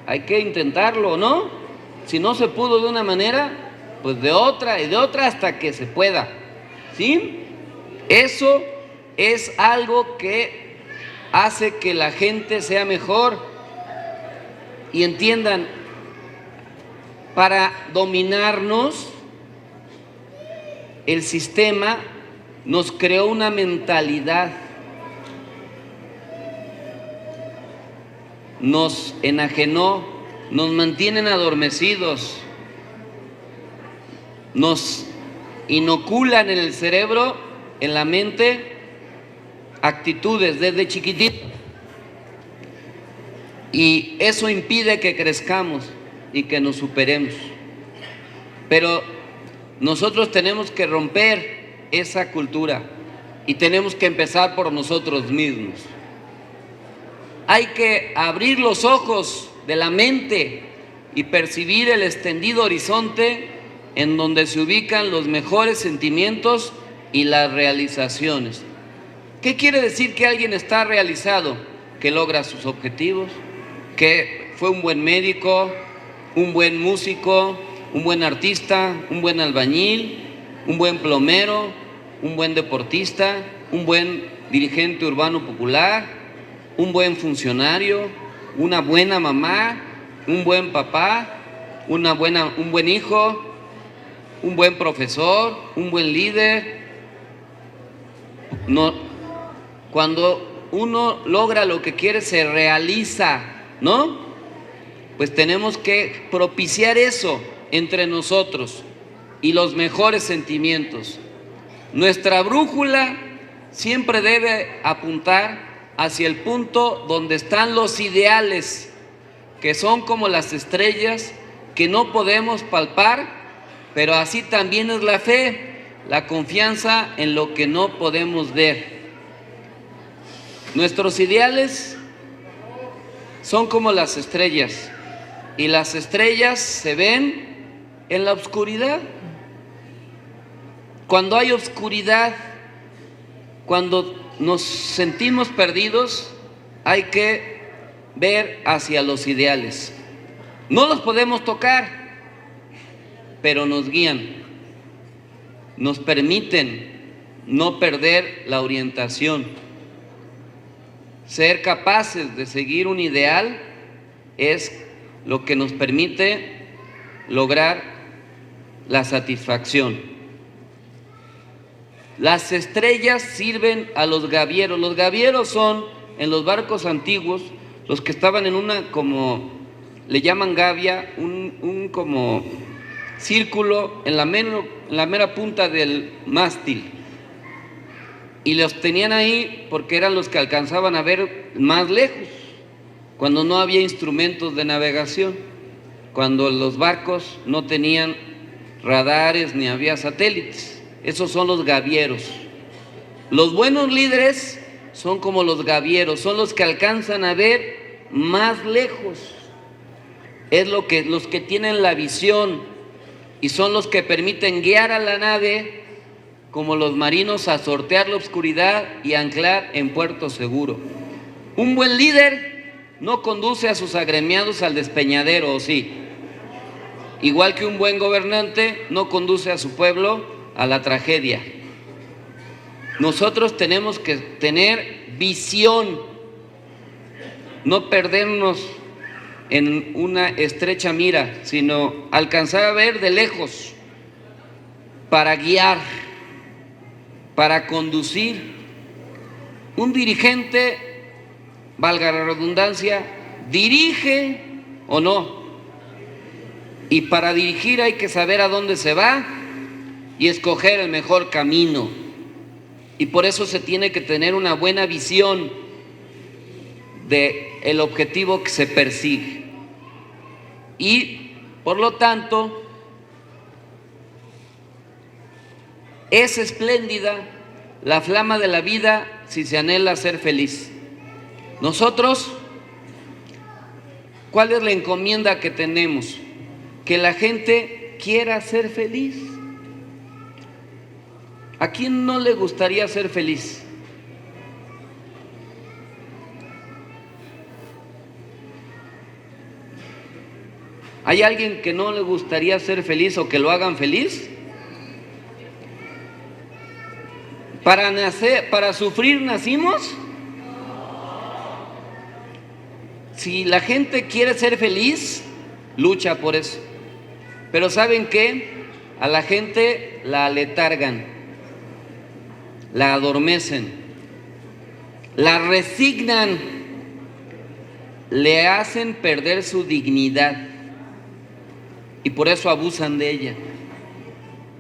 Hay que intentarlo, ¿no? Si no se pudo de una manera, pues de otra y de otra hasta que se pueda. ¿Sí? Eso es algo que hace que la gente sea mejor. Y entiendan, para dominarnos, el sistema nos creó una mentalidad, nos enajenó, nos mantienen adormecidos, nos inoculan en el cerebro, en la mente, actitudes desde chiquititos, y eso impide que crezcamos y que nos superemos. Pero nosotros tenemos que romper esa cultura y tenemos que empezar por nosotros mismos. Hay que abrir los ojos de la mente y percibir el extendido horizonte en donde se ubican los mejores sentimientos y las realizaciones. ¿Qué quiere decir que alguien está realizado? Que logra sus objetivos, que fue un buen médico, un buen músico, un buen artista, un buen albañil, un buen plomero, un buen deportista, un buen dirigente urbano popular, un buen funcionario, una buena mamá, un buen papá, un buen hijo, un buen profesor, un buen líder. No, cuando uno logra lo que quiere, se realiza, ¿no? Pues tenemos que propiciar eso entre nosotros y los mejores sentimientos. Nuestra brújula siempre debe apuntar hacia el punto donde están los ideales, que son como las estrellas que no podemos palpar, pero así también es la fe, la confianza en lo que no podemos ver. Nuestros ideales son como las estrellas, y las estrellas se ven en la oscuridad. Cuando hay oscuridad, cuando nos sentimos perdidos, hay que ver hacia los ideales. No los podemos tocar, pero nos guían, nos permiten no perder la orientación. Ser capaces de seguir un ideal es lo que nos permite lograr la satisfacción. Las estrellas sirven a los gavieros. Los gavieros son, en los barcos antiguos, los que estaban en una, como le llaman gavia, un como círculo en la mera punta del mástil. Y los tenían ahí porque eran los que alcanzaban a ver más lejos, cuando no había instrumentos de navegación, cuando los barcos no tenían radares ni había satélites. Esos son los gavieros. Los buenos líderes son como los gavieros, son los que alcanzan a ver más lejos. Es los que tienen la visión y son los que permiten guiar a la nave como los marinos a sortear la oscuridad y anclar en puerto seguro. Un buen líder no conduce a sus agremiados al despeñadero, ¿o sí? Igual que un buen gobernante no conduce a su pueblo a la tragedia. Nosotros tenemos que tener visión, no perdernos en una estrecha mira, sino alcanzar a ver de lejos para guiar, para conducir. Un dirigente, valga la redundancia, dirige o no. Y para dirigir hay que saber a dónde se va y escoger el mejor camino. Y por eso se tiene que tener una buena visión del objetivo que se persigue. Y por lo tanto, es espléndida la flama de la vida si se anhela ser feliz. Nosotros, ¿cuál es la encomienda que tenemos? Que la gente quiera ser feliz. ¿A quién no le gustaría ser feliz? ¿Hay alguien que no le gustaría ser feliz o que lo hagan feliz? ¿Para sufrir nacimos? Si la gente quiere ser feliz, lucha por eso. Pero ¿saben qué? A la gente la aletargan, la adormecen, la resignan, le hacen perder su dignidad y por eso abusan de ella.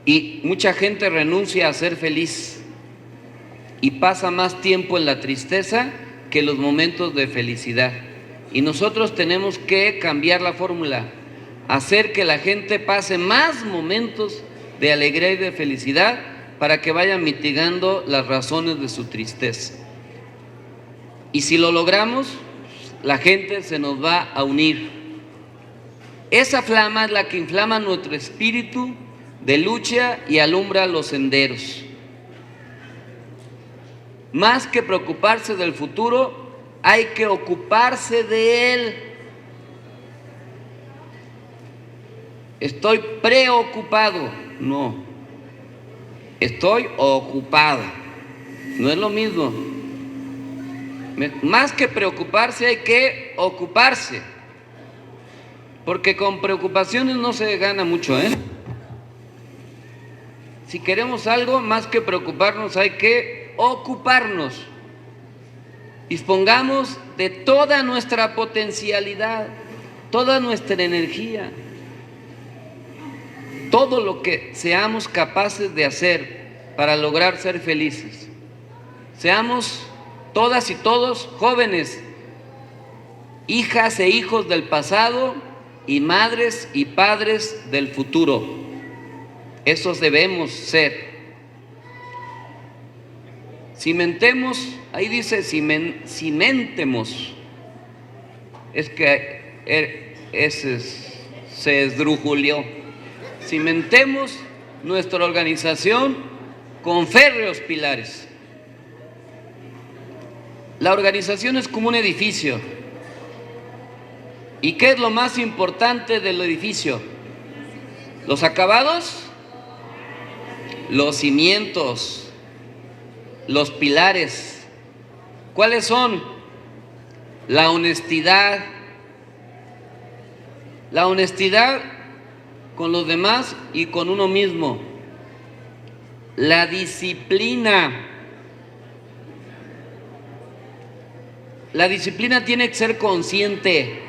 Y mucha gente renuncia a ser feliz y pasa más tiempo en la tristeza que en los momentos de felicidad. Y nosotros tenemos que cambiar la fórmula, hacer que la gente pase más momentos de alegría y de felicidad para que vaya mitigando las razones de su tristeza. Y si lo logramos, la gente se nos va a unir. Esa flama es la que inflama nuestro espíritu de lucha y alumbra los senderos. Más que preocuparse del futuro, hay que ocuparse de él. Estoy preocupado, no. Estoy ocupado, no es lo mismo. Más que preocuparse, hay que ocuparse, porque con preocupaciones no se gana mucho, ¿eh? Si queremos algo, más que preocuparnos, hay que ocuparnos. Dispongamos de toda nuestra potencialidad, toda nuestra energía, todo lo que seamos capaces de hacer para lograr ser felices. Seamos todas y todos jóvenes, hijas e hijos del pasado y madres y padres del futuro. Esos debemos ser. Cimentemos, ahí dice cimentemos. Es que ese se esdrujulió. Cimentemos nuestra organización con férreos pilares. La organización es como un edificio. ¿Y qué es lo más importante del edificio? ¿Los acabados? Los cimientos, los pilares. ¿Cuáles son? La honestidad. La honestidad con los demás y con uno mismo. La disciplina. La disciplina tiene que ser consciente.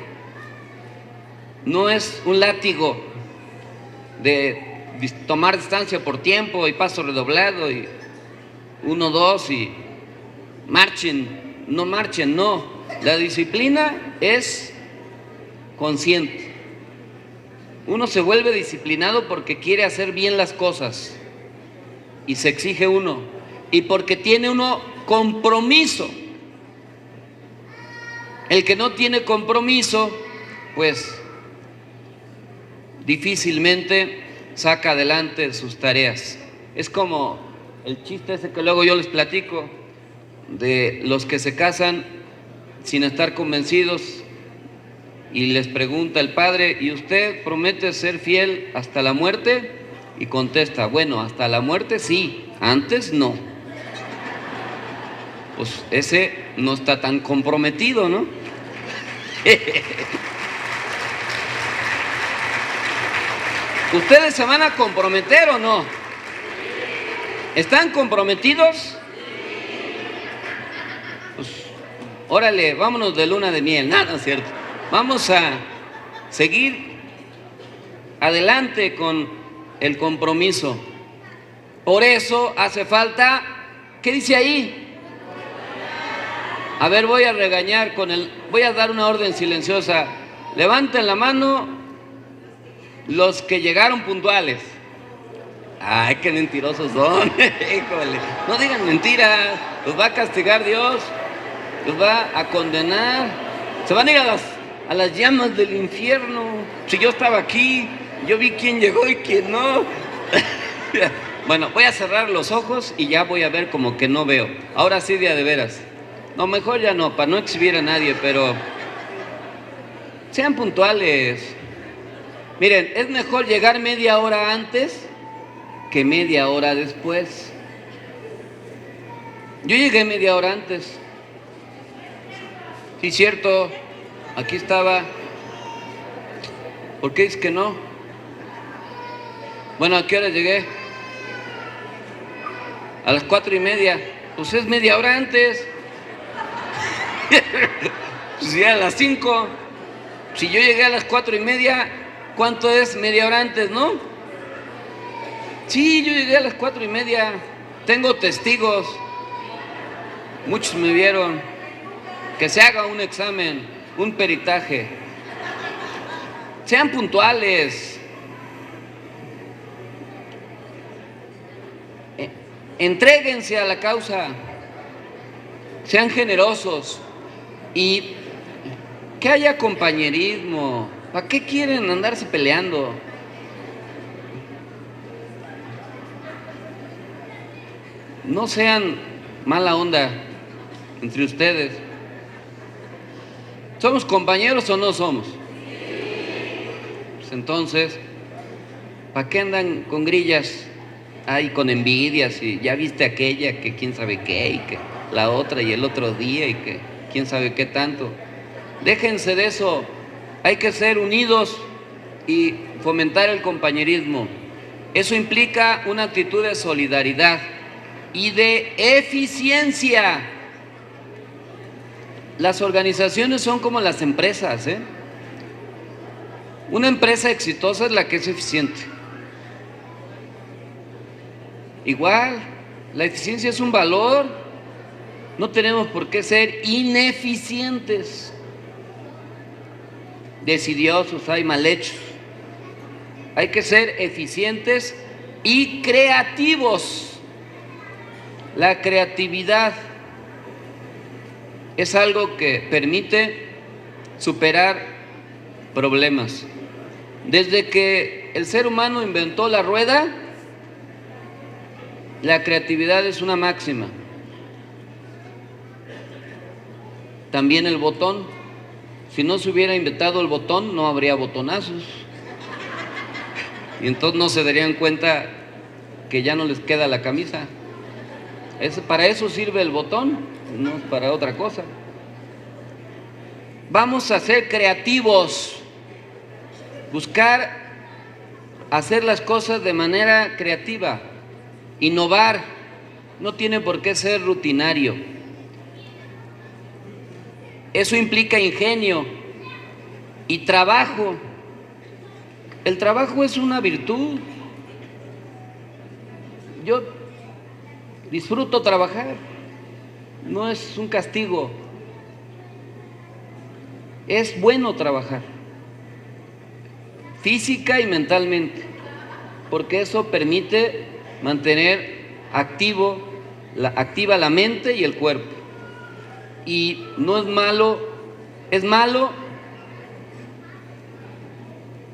No es un látigo de tomar distancia por tiempo y paso redoblado y 1, 2 y marchen, no marchen, no. La disciplina es consciente. Uno se vuelve disciplinado porque quiere hacer bien las cosas y se exige uno, y porque tiene uno compromiso. El que no tiene compromiso, pues difícilmente saca adelante sus tareas. Es como el chiste ese que luego yo les platico de los que se casan sin estar convencidos y les pregunta el padre: ¿y usted promete ser fiel hasta la muerte? Y contesta: bueno, hasta la muerte sí, antes no. Pues ese no está tan comprometido, ¿no? ¿Ustedes se van a comprometer o no? ¿Están comprometidos? Pues órale, vámonos de luna de miel. No, no es cierto. Vamos a seguir adelante con el compromiso. Por eso hace falta, ¿qué dice ahí? A ver, voy a regañar voy a dar una orden silenciosa. Levanten la mano los que llegaron puntuales. Ay, qué mentirosos son. Híjole, no digan mentiras. Los va a castigar Dios. Los va a condenar. Se van a ir a las llamas del infierno. Si yo estaba aquí, yo vi quién llegó y quién no. Bueno, voy a cerrar los ojos y ya voy a ver como que no veo. Ahora sí, de veras. No, mejor ya no, para no exhibir a nadie, pero sean puntuales. Miren, es mejor llegar media hora antes que media hora después. Yo llegué media hora antes. Sí, cierto, aquí estaba. ¿Por qué es que no? Bueno, ¿a qué hora llegué? A las 4:30. Pues es media hora antes. Pues ya a las 5. Si yo llegué a las 4:30, ¿cuánto es media hora antes, no? Sí, yo llegué a las 4:30. Tengo testigos. Muchos me vieron. Que se haga un examen, un peritaje. Sean puntuales. Entréguense a la causa. Sean generosos. Y que haya compañerismo. ¿Para qué quieren andarse peleando? No sean mala onda entre ustedes. ¿Somos compañeros o no somos? Pues entonces, ¿para qué andan con grillas? Ay, con envidias, y ya viste aquella que quién sabe qué, y que la otra y el otro día, y que quién sabe qué tanto. Déjense de eso. Hay que ser unidos y fomentar el compañerismo. Eso implica una actitud de solidaridad y de eficiencia. Las organizaciones son como las empresas, ¿eh? Una empresa exitosa es la que es eficiente. Igual, la eficiencia es un valor. No tenemos por qué ser ineficientes. Desidiosos, hay mal hechos. Hay que ser eficientes y creativos. La creatividad es algo que permite superar problemas. Desde que el ser humano inventó la rueda, la creatividad es una máxima. También el botón. Si no se hubiera inventado el botón, no habría botonazos. Y entonces no se darían cuenta que ya no les queda la camisa. Para eso sirve el botón, no para otra cosa. Vamos a ser creativos. Buscar hacer las cosas de manera creativa. Innovar no tiene por qué ser rutinario. Eso implica ingenio y trabajo. El trabajo es una virtud. Yo disfruto trabajar, no es un castigo. Es bueno trabajar, física y mentalmente, porque eso permite mantener activa la mente y el cuerpo. Y no es malo, es malo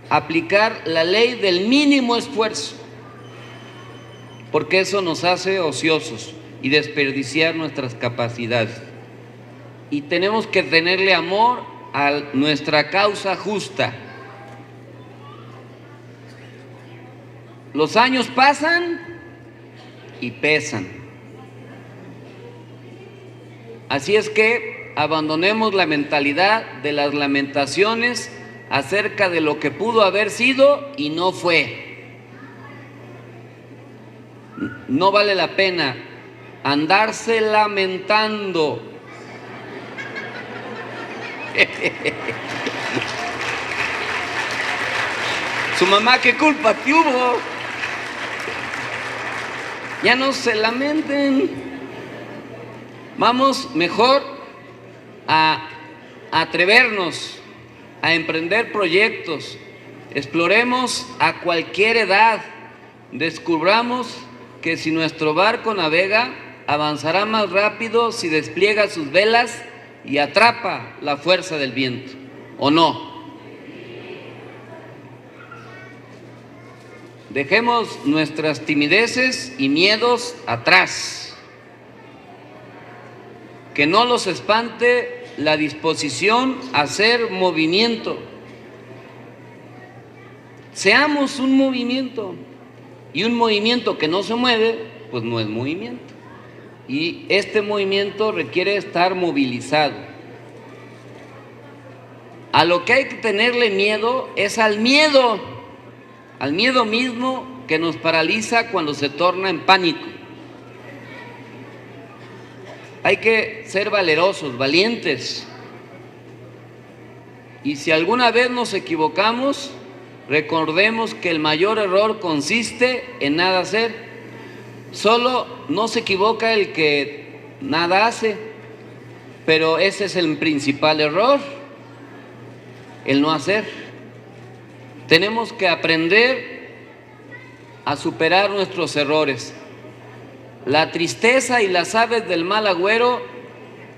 aplicar la ley del mínimo esfuerzo, porque eso nos hace ociosos y desperdiciar nuestras capacidades. Y tenemos que tenerle amor a nuestra causa justa. Los años pasan y pesan. Así es que abandonemos la mentalidad de las lamentaciones acerca de lo que pudo haber sido y no fue. No vale la pena andarse lamentando. Su mamá, ¿qué culpa que hubo? Ya no se lamenten. Vamos mejor a atrevernos a emprender proyectos. Exploremos a cualquier edad. Descubramos que si nuestro barco navega, avanzará más rápido si despliega sus velas y atrapa la fuerza del viento, ¿o no? Dejemos nuestras timideces y miedos atrás. Que no los espante la disposición a hacer movimiento. Seamos un movimiento. Y un movimiento que no se mueve, pues no es movimiento. Y este movimiento requiere estar movilizado. A lo que hay que tenerle miedo es al miedo mismo que nos paraliza cuando se torna en pánico. Hay que ser valerosos, valientes. Y si alguna vez nos equivocamos, recordemos que el mayor error consiste en nada hacer. Solo no se equivoca el que nada hace, pero ese es el principal error, el no hacer. Tenemos que aprender a superar nuestros errores. La tristeza y las aves del mal agüero,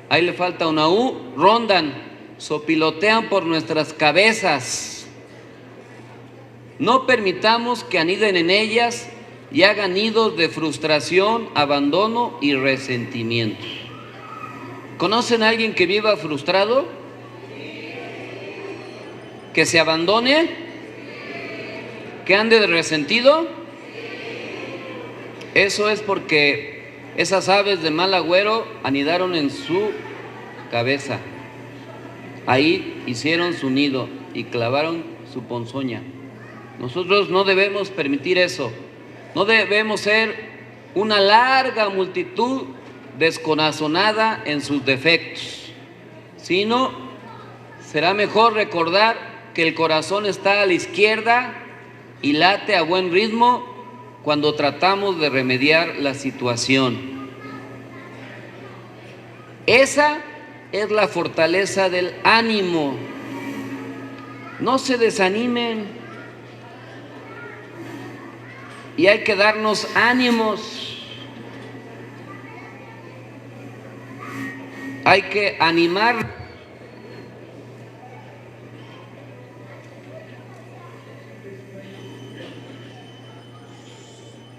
ahí le falta una U, rondan, sopilotean por nuestras cabezas. No permitamos que aniden en ellas y hagan nidos de frustración, abandono y resentimiento. ¿Conocen a alguien que viva frustrado? ¿Que se abandone? ¿Que ande de resentido? Eso es porque esas aves de mal agüero anidaron en su cabeza. Ahí hicieron su nido y clavaron su ponzoña. Nosotros no debemos permitir eso. No debemos ser una larga multitud descorazonada en sus defectos, sino será mejor recordar que el corazón está a la izquierda y late a buen ritmo cuando tratamos de remediar la situación. Esa es la fortaleza del ánimo. No se desanimen. Y hay que darnos ánimos. Hay que animar.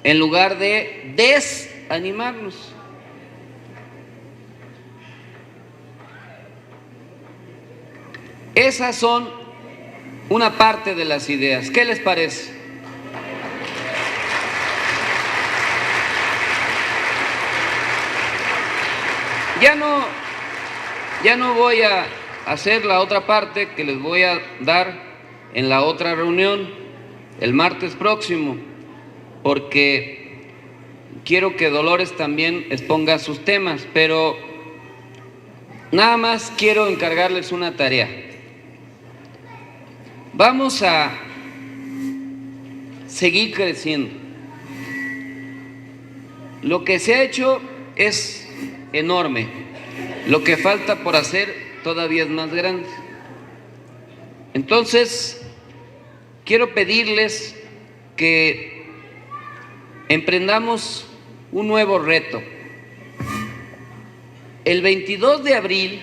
En lugar de desanimarnos. Esas son una parte de las ideas. ¿Qué les parece? Ya no voy a hacer la otra parte que les voy a dar en la otra reunión el martes próximo, porque quiero que Dolores también exponga sus temas, pero nada más quiero encargarles una tarea. Vamos a seguir creciendo. Lo que se ha hecho es enorme. Lo que falta por hacer todavía es más grande. Entonces, quiero pedirles que emprendamos un nuevo reto. El 22 de abril,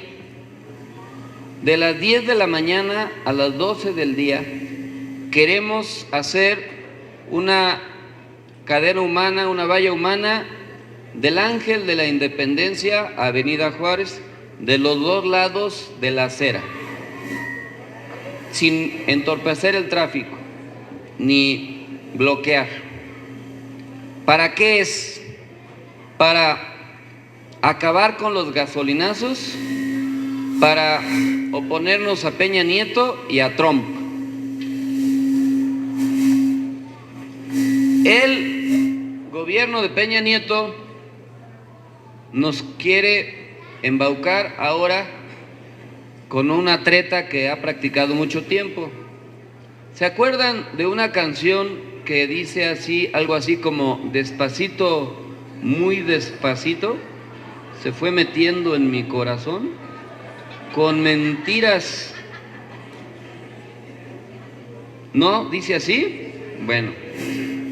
de las 10 de la mañana a las 12 del día, queremos hacer una cadena humana, una valla humana del Ángel de la Independencia a Avenida Juárez, de los dos lados de la acera, sin entorpecer el tráfico ni bloquear. ¿Para qué es? Para acabar con los gasolinazos, para oponernos a Peña Nieto y a Trump. El gobierno de Peña Nieto nos quiere embaucar ahora con una treta que ha practicado mucho tiempo. ¿Se acuerdan de una canción que dice así, algo así como despacito, muy despacito, se fue metiendo en mi corazón con mentiras? ¿No? ¿Dice así? Bueno,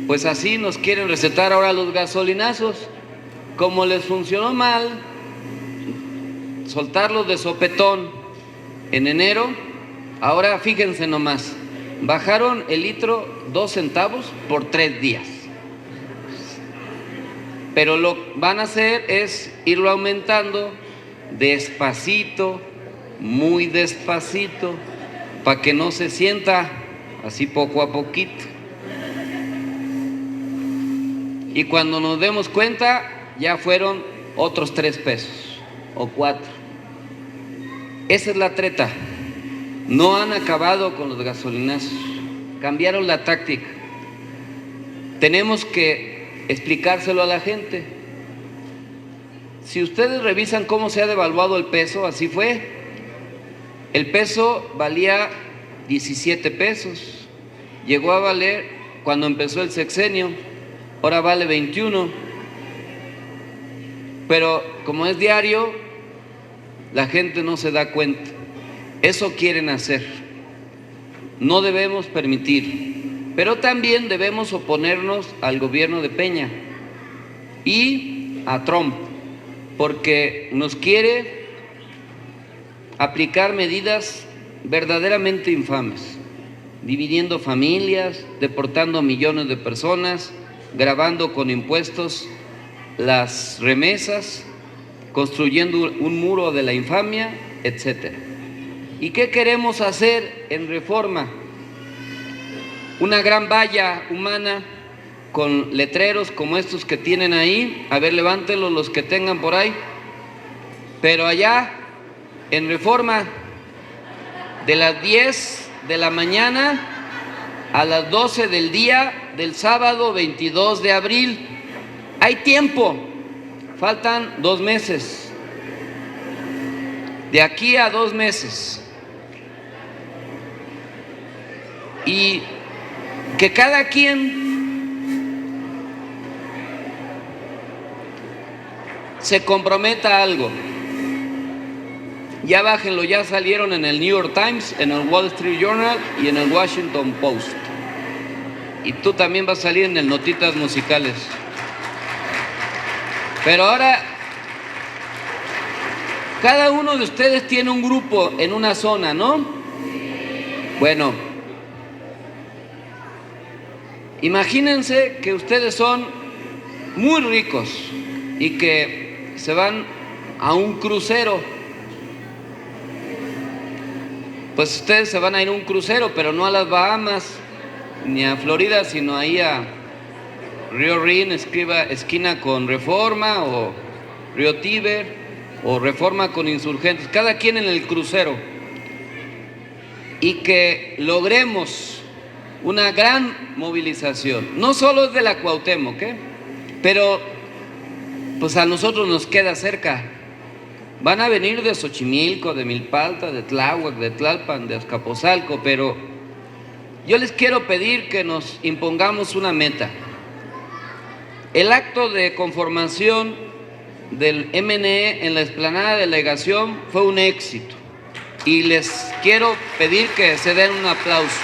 pues así nos quieren recetar ahora los gasolinazos. Como les funcionó mal soltarlos de sopetón en enero, ahora fíjense nomás, bajaron el litro 2 centavos por 3 días. Pero lo que van a hacer es irlo aumentando despacito, muy despacito, para que no se sienta, así poco a poquito. Y cuando nos demos cuenta, ya fueron otros 3 pesos o 4. Esa es la treta. No han acabado con los gasolinazos, cambiaron la táctica. Tenemos que explicárselo a la gente. Si ustedes revisan cómo se ha devaluado el peso, así fue. El peso valía 17 pesos, llegó a valer cuando empezó el sexenio, ahora vale 21. Pero como es diario, la gente no se da cuenta. Eso quieren hacer. No debemos permitir, pero también debemos oponernos al gobierno de Peña y a Trump, porque nos quiere aplicar medidas verdaderamente infames, dividiendo familias, deportando a millones de personas, gravando con impuestos las remesas, construyendo un muro de la infamia, etcétera. ¿Y qué queremos hacer en Reforma? Una gran valla humana con letreros como estos que tienen ahí. A ver, levántenlos los que tengan por ahí. Pero allá en Reforma, de las 10 de la mañana a las 12 del día del sábado 22 de abril. Hay tiempo, faltan 2 meses. De aquí a 2 meses. Y que cada quien se comprometa a algo. Ya bájenlo, ya salieron en el New York Times, en el Wall Street Journal y en el Washington Post. Y tú también vas a salir en el Notitas Musicales. Pero ahora, cada uno de ustedes tiene un grupo en una zona, ¿no? Bueno, imagínense que ustedes son muy ricos y que se van a un crucero. Pues ustedes se van a ir a un crucero, pero no a las Bahamas ni a Florida, sino ahí a Río Rin, esquina con Reforma, o Río Tíber, o Reforma con Insurgentes, cada quien en el crucero, y que logremos una gran movilización, no solo de la Cuauhtémoc, pero pues a nosotros nos queda cerca. Van a venir de Xochimilco, de Milpalta, de Tláhuac, de Tlalpan, de Azcapotzalco, pero yo les quiero pedir que nos impongamos una meta. El acto de conformación del MNE en la explanada de delegación fue un éxito y les quiero pedir que se den un aplauso.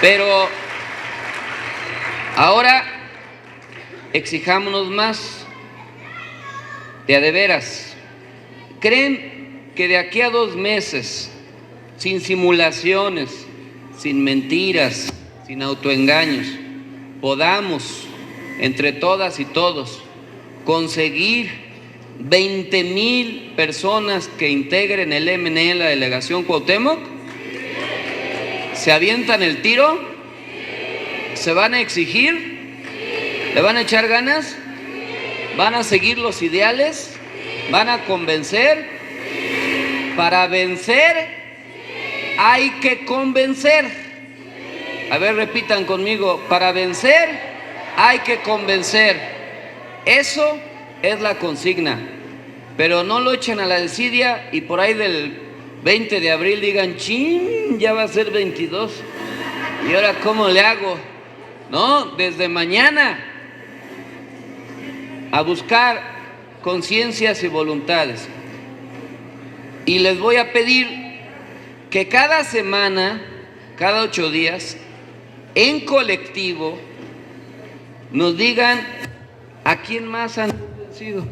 Pero ahora exijámonos más, de a de veras. ¿Creen que de aquí a 2 meses, sin simulaciones, sin mentiras, sin autoengaños, podamos, entre todas y todos, conseguir 20,000 personas que integren el MNE en la delegación Cuauhtémoc? ¿Se avientan el tiro? ¿Se van a exigir? ¿Le van a echar ganas? ¿Van a seguir los ideales? ¿Van a convencer? Para vencer hay que convencer. A ver, repitan conmigo, para vencer hay que convencer. Eso es la consigna, pero no lo echen a la desidia y por ahí del 20 de abril digan, chin, ya va a ser 22, ¿y ahora cómo le hago? No, desde mañana a buscar conciencias y voluntades. Y les voy a pedir que cada semana, cada 8 días, en colectivo, nos digan a quién más han convencido.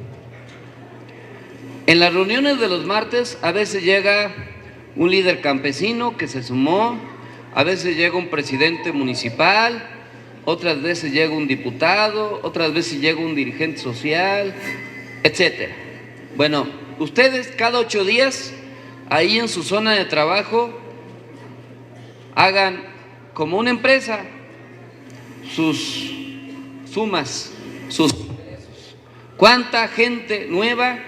En las reuniones de los martes a veces llega un líder campesino que se sumó, a veces llega un presidente municipal, otras veces llega un diputado, otras veces llega un dirigente social, etcétera. Bueno, ustedes cada 8 días, ahí en su zona de trabajo, hagan como una empresa sus sumas, sus ingresos. ¿Cuánta gente nueva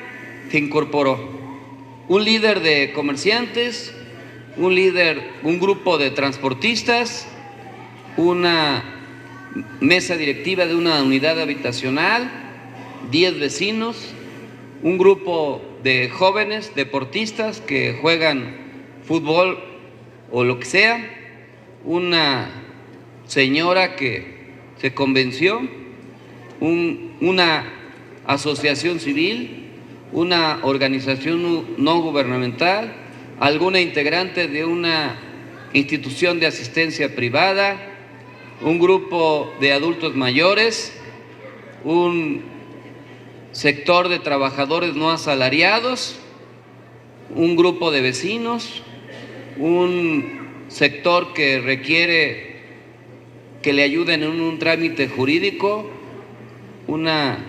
se incorporó? Un líder de comerciantes, un grupo de transportistas, una mesa directiva de una unidad habitacional, 10 vecinos, un grupo de jóvenes deportistas que juegan fútbol o lo que sea, una señora que se convenció, una asociación civil, una organización no gubernamental, alguna integrante de una institución de asistencia privada, un grupo de adultos mayores, un sector de trabajadores no asalariados, un grupo de vecinos, un sector que requiere que le ayuden en un trámite jurídico, una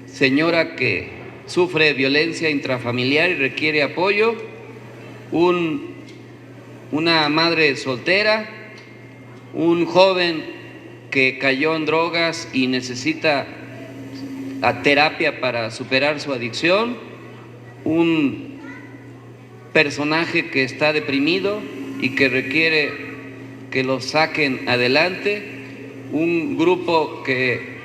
señora que sufre violencia intrafamiliar y requiere apoyo, una madre soltera, un joven que cayó en drogas y necesita terapia para superar su adicción, un personaje que está deprimido y que requiere que lo saquen adelante, un grupo que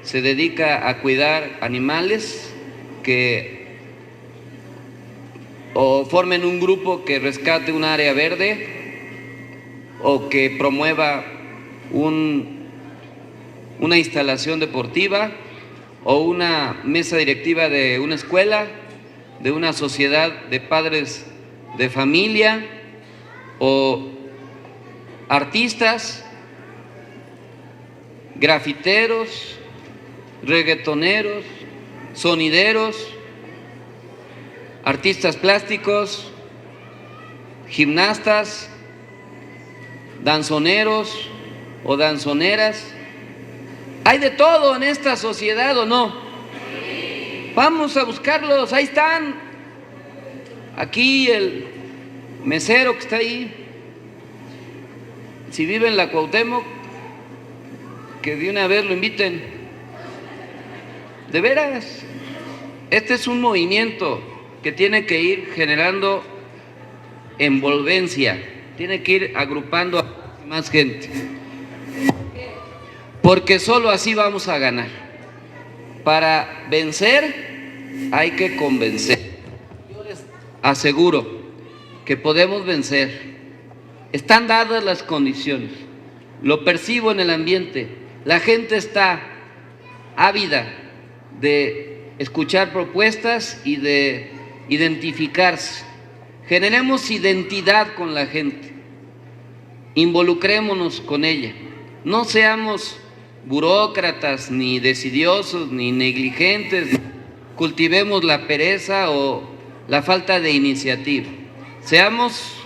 se dedica a cuidar animales, o formen un grupo que rescate un área verde o que promueva una instalación deportiva o una mesa directiva de una escuela, de una sociedad de padres de familia o artistas, grafiteros, reggaetoneros, sonideros, artistas plásticos, gimnastas, danzoneros o danzoneras. Hay de todo en esta sociedad, ¿o no? Vamos a buscarlos, ahí están. Aquí el mesero que está ahí, si vive en la Cuauhtémoc, que de una vez lo inviten. De veras, este es un movimiento que tiene que ir generando envolvencia, tiene que ir agrupando a más gente. porque solo así vamos a ganar. Para vencer hay que convencer. Yo les aseguro que podemos vencer. Están dadas las condiciones. Lo percibo en el ambiente. La gente está ávida de escuchar propuestas y de identificarse. Generemos identidad con la gente. Involucrémonos con ella. No seamos burócratas, ni desidiosos, ni negligentes. Cultivemos la pereza o la falta de iniciativa. Seamos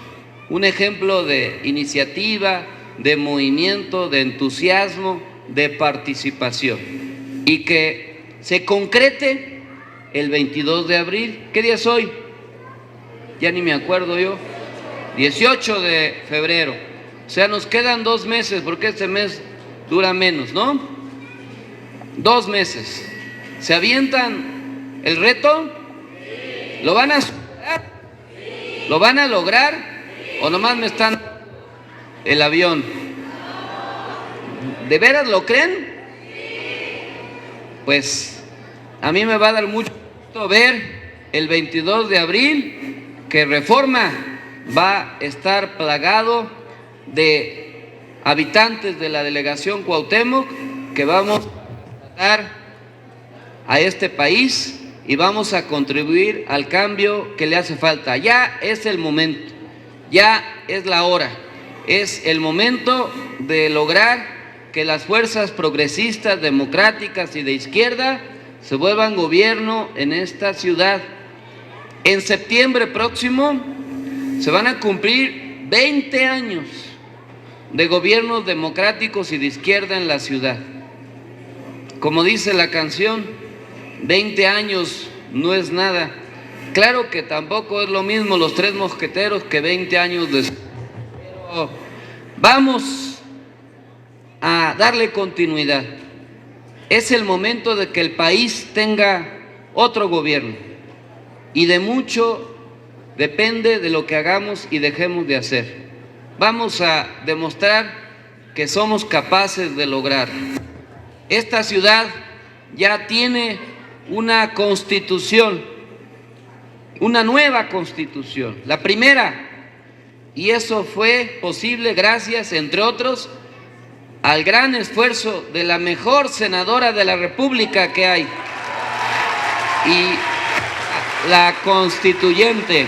un ejemplo de iniciativa, de movimiento, de entusiasmo, de participación. Y que se concrete el 22 de abril. ¿Qué día es hoy? Ya ni me acuerdo yo. 18 de febrero. O sea, nos quedan 2 meses, porque este mes dura menos, ¿no? 2 meses. ¿Se avientan el reto? ¿Lo van a superar? ¿Lo van a lograr? ¿O nomás me están el avión? ¿De veras lo creen? Pues a mí me va a dar mucho gusto ver el 22 de abril que Reforma va a estar plagado de habitantes de la delegación Cuauhtémoc, que vamos a dar a este país y vamos a contribuir al cambio que le hace falta. Ya es el momento, ya es la hora, es el momento de lograr que las fuerzas progresistas, democráticas y de izquierda se vuelvan gobierno en esta ciudad. En septiembre próximo se van a cumplir 20 años de gobiernos democráticos y de izquierda en la ciudad. Como dice la canción, 20 años no es nada. Claro que tampoco es lo mismo Los Tres Mosqueteros que 20 años después. Pero vamos a darle continuidad. Es el momento de que el país tenga otro gobierno y de mucho depende de lo que hagamos y dejemos de hacer. Vamos a demostrar que somos capaces de lograrlo. Esta ciudad ya tiene una constitución, una nueva constitución, la primera, y eso fue posible gracias, entre otros, al gran esfuerzo de la mejor senadora de la República que hay, y la constituyente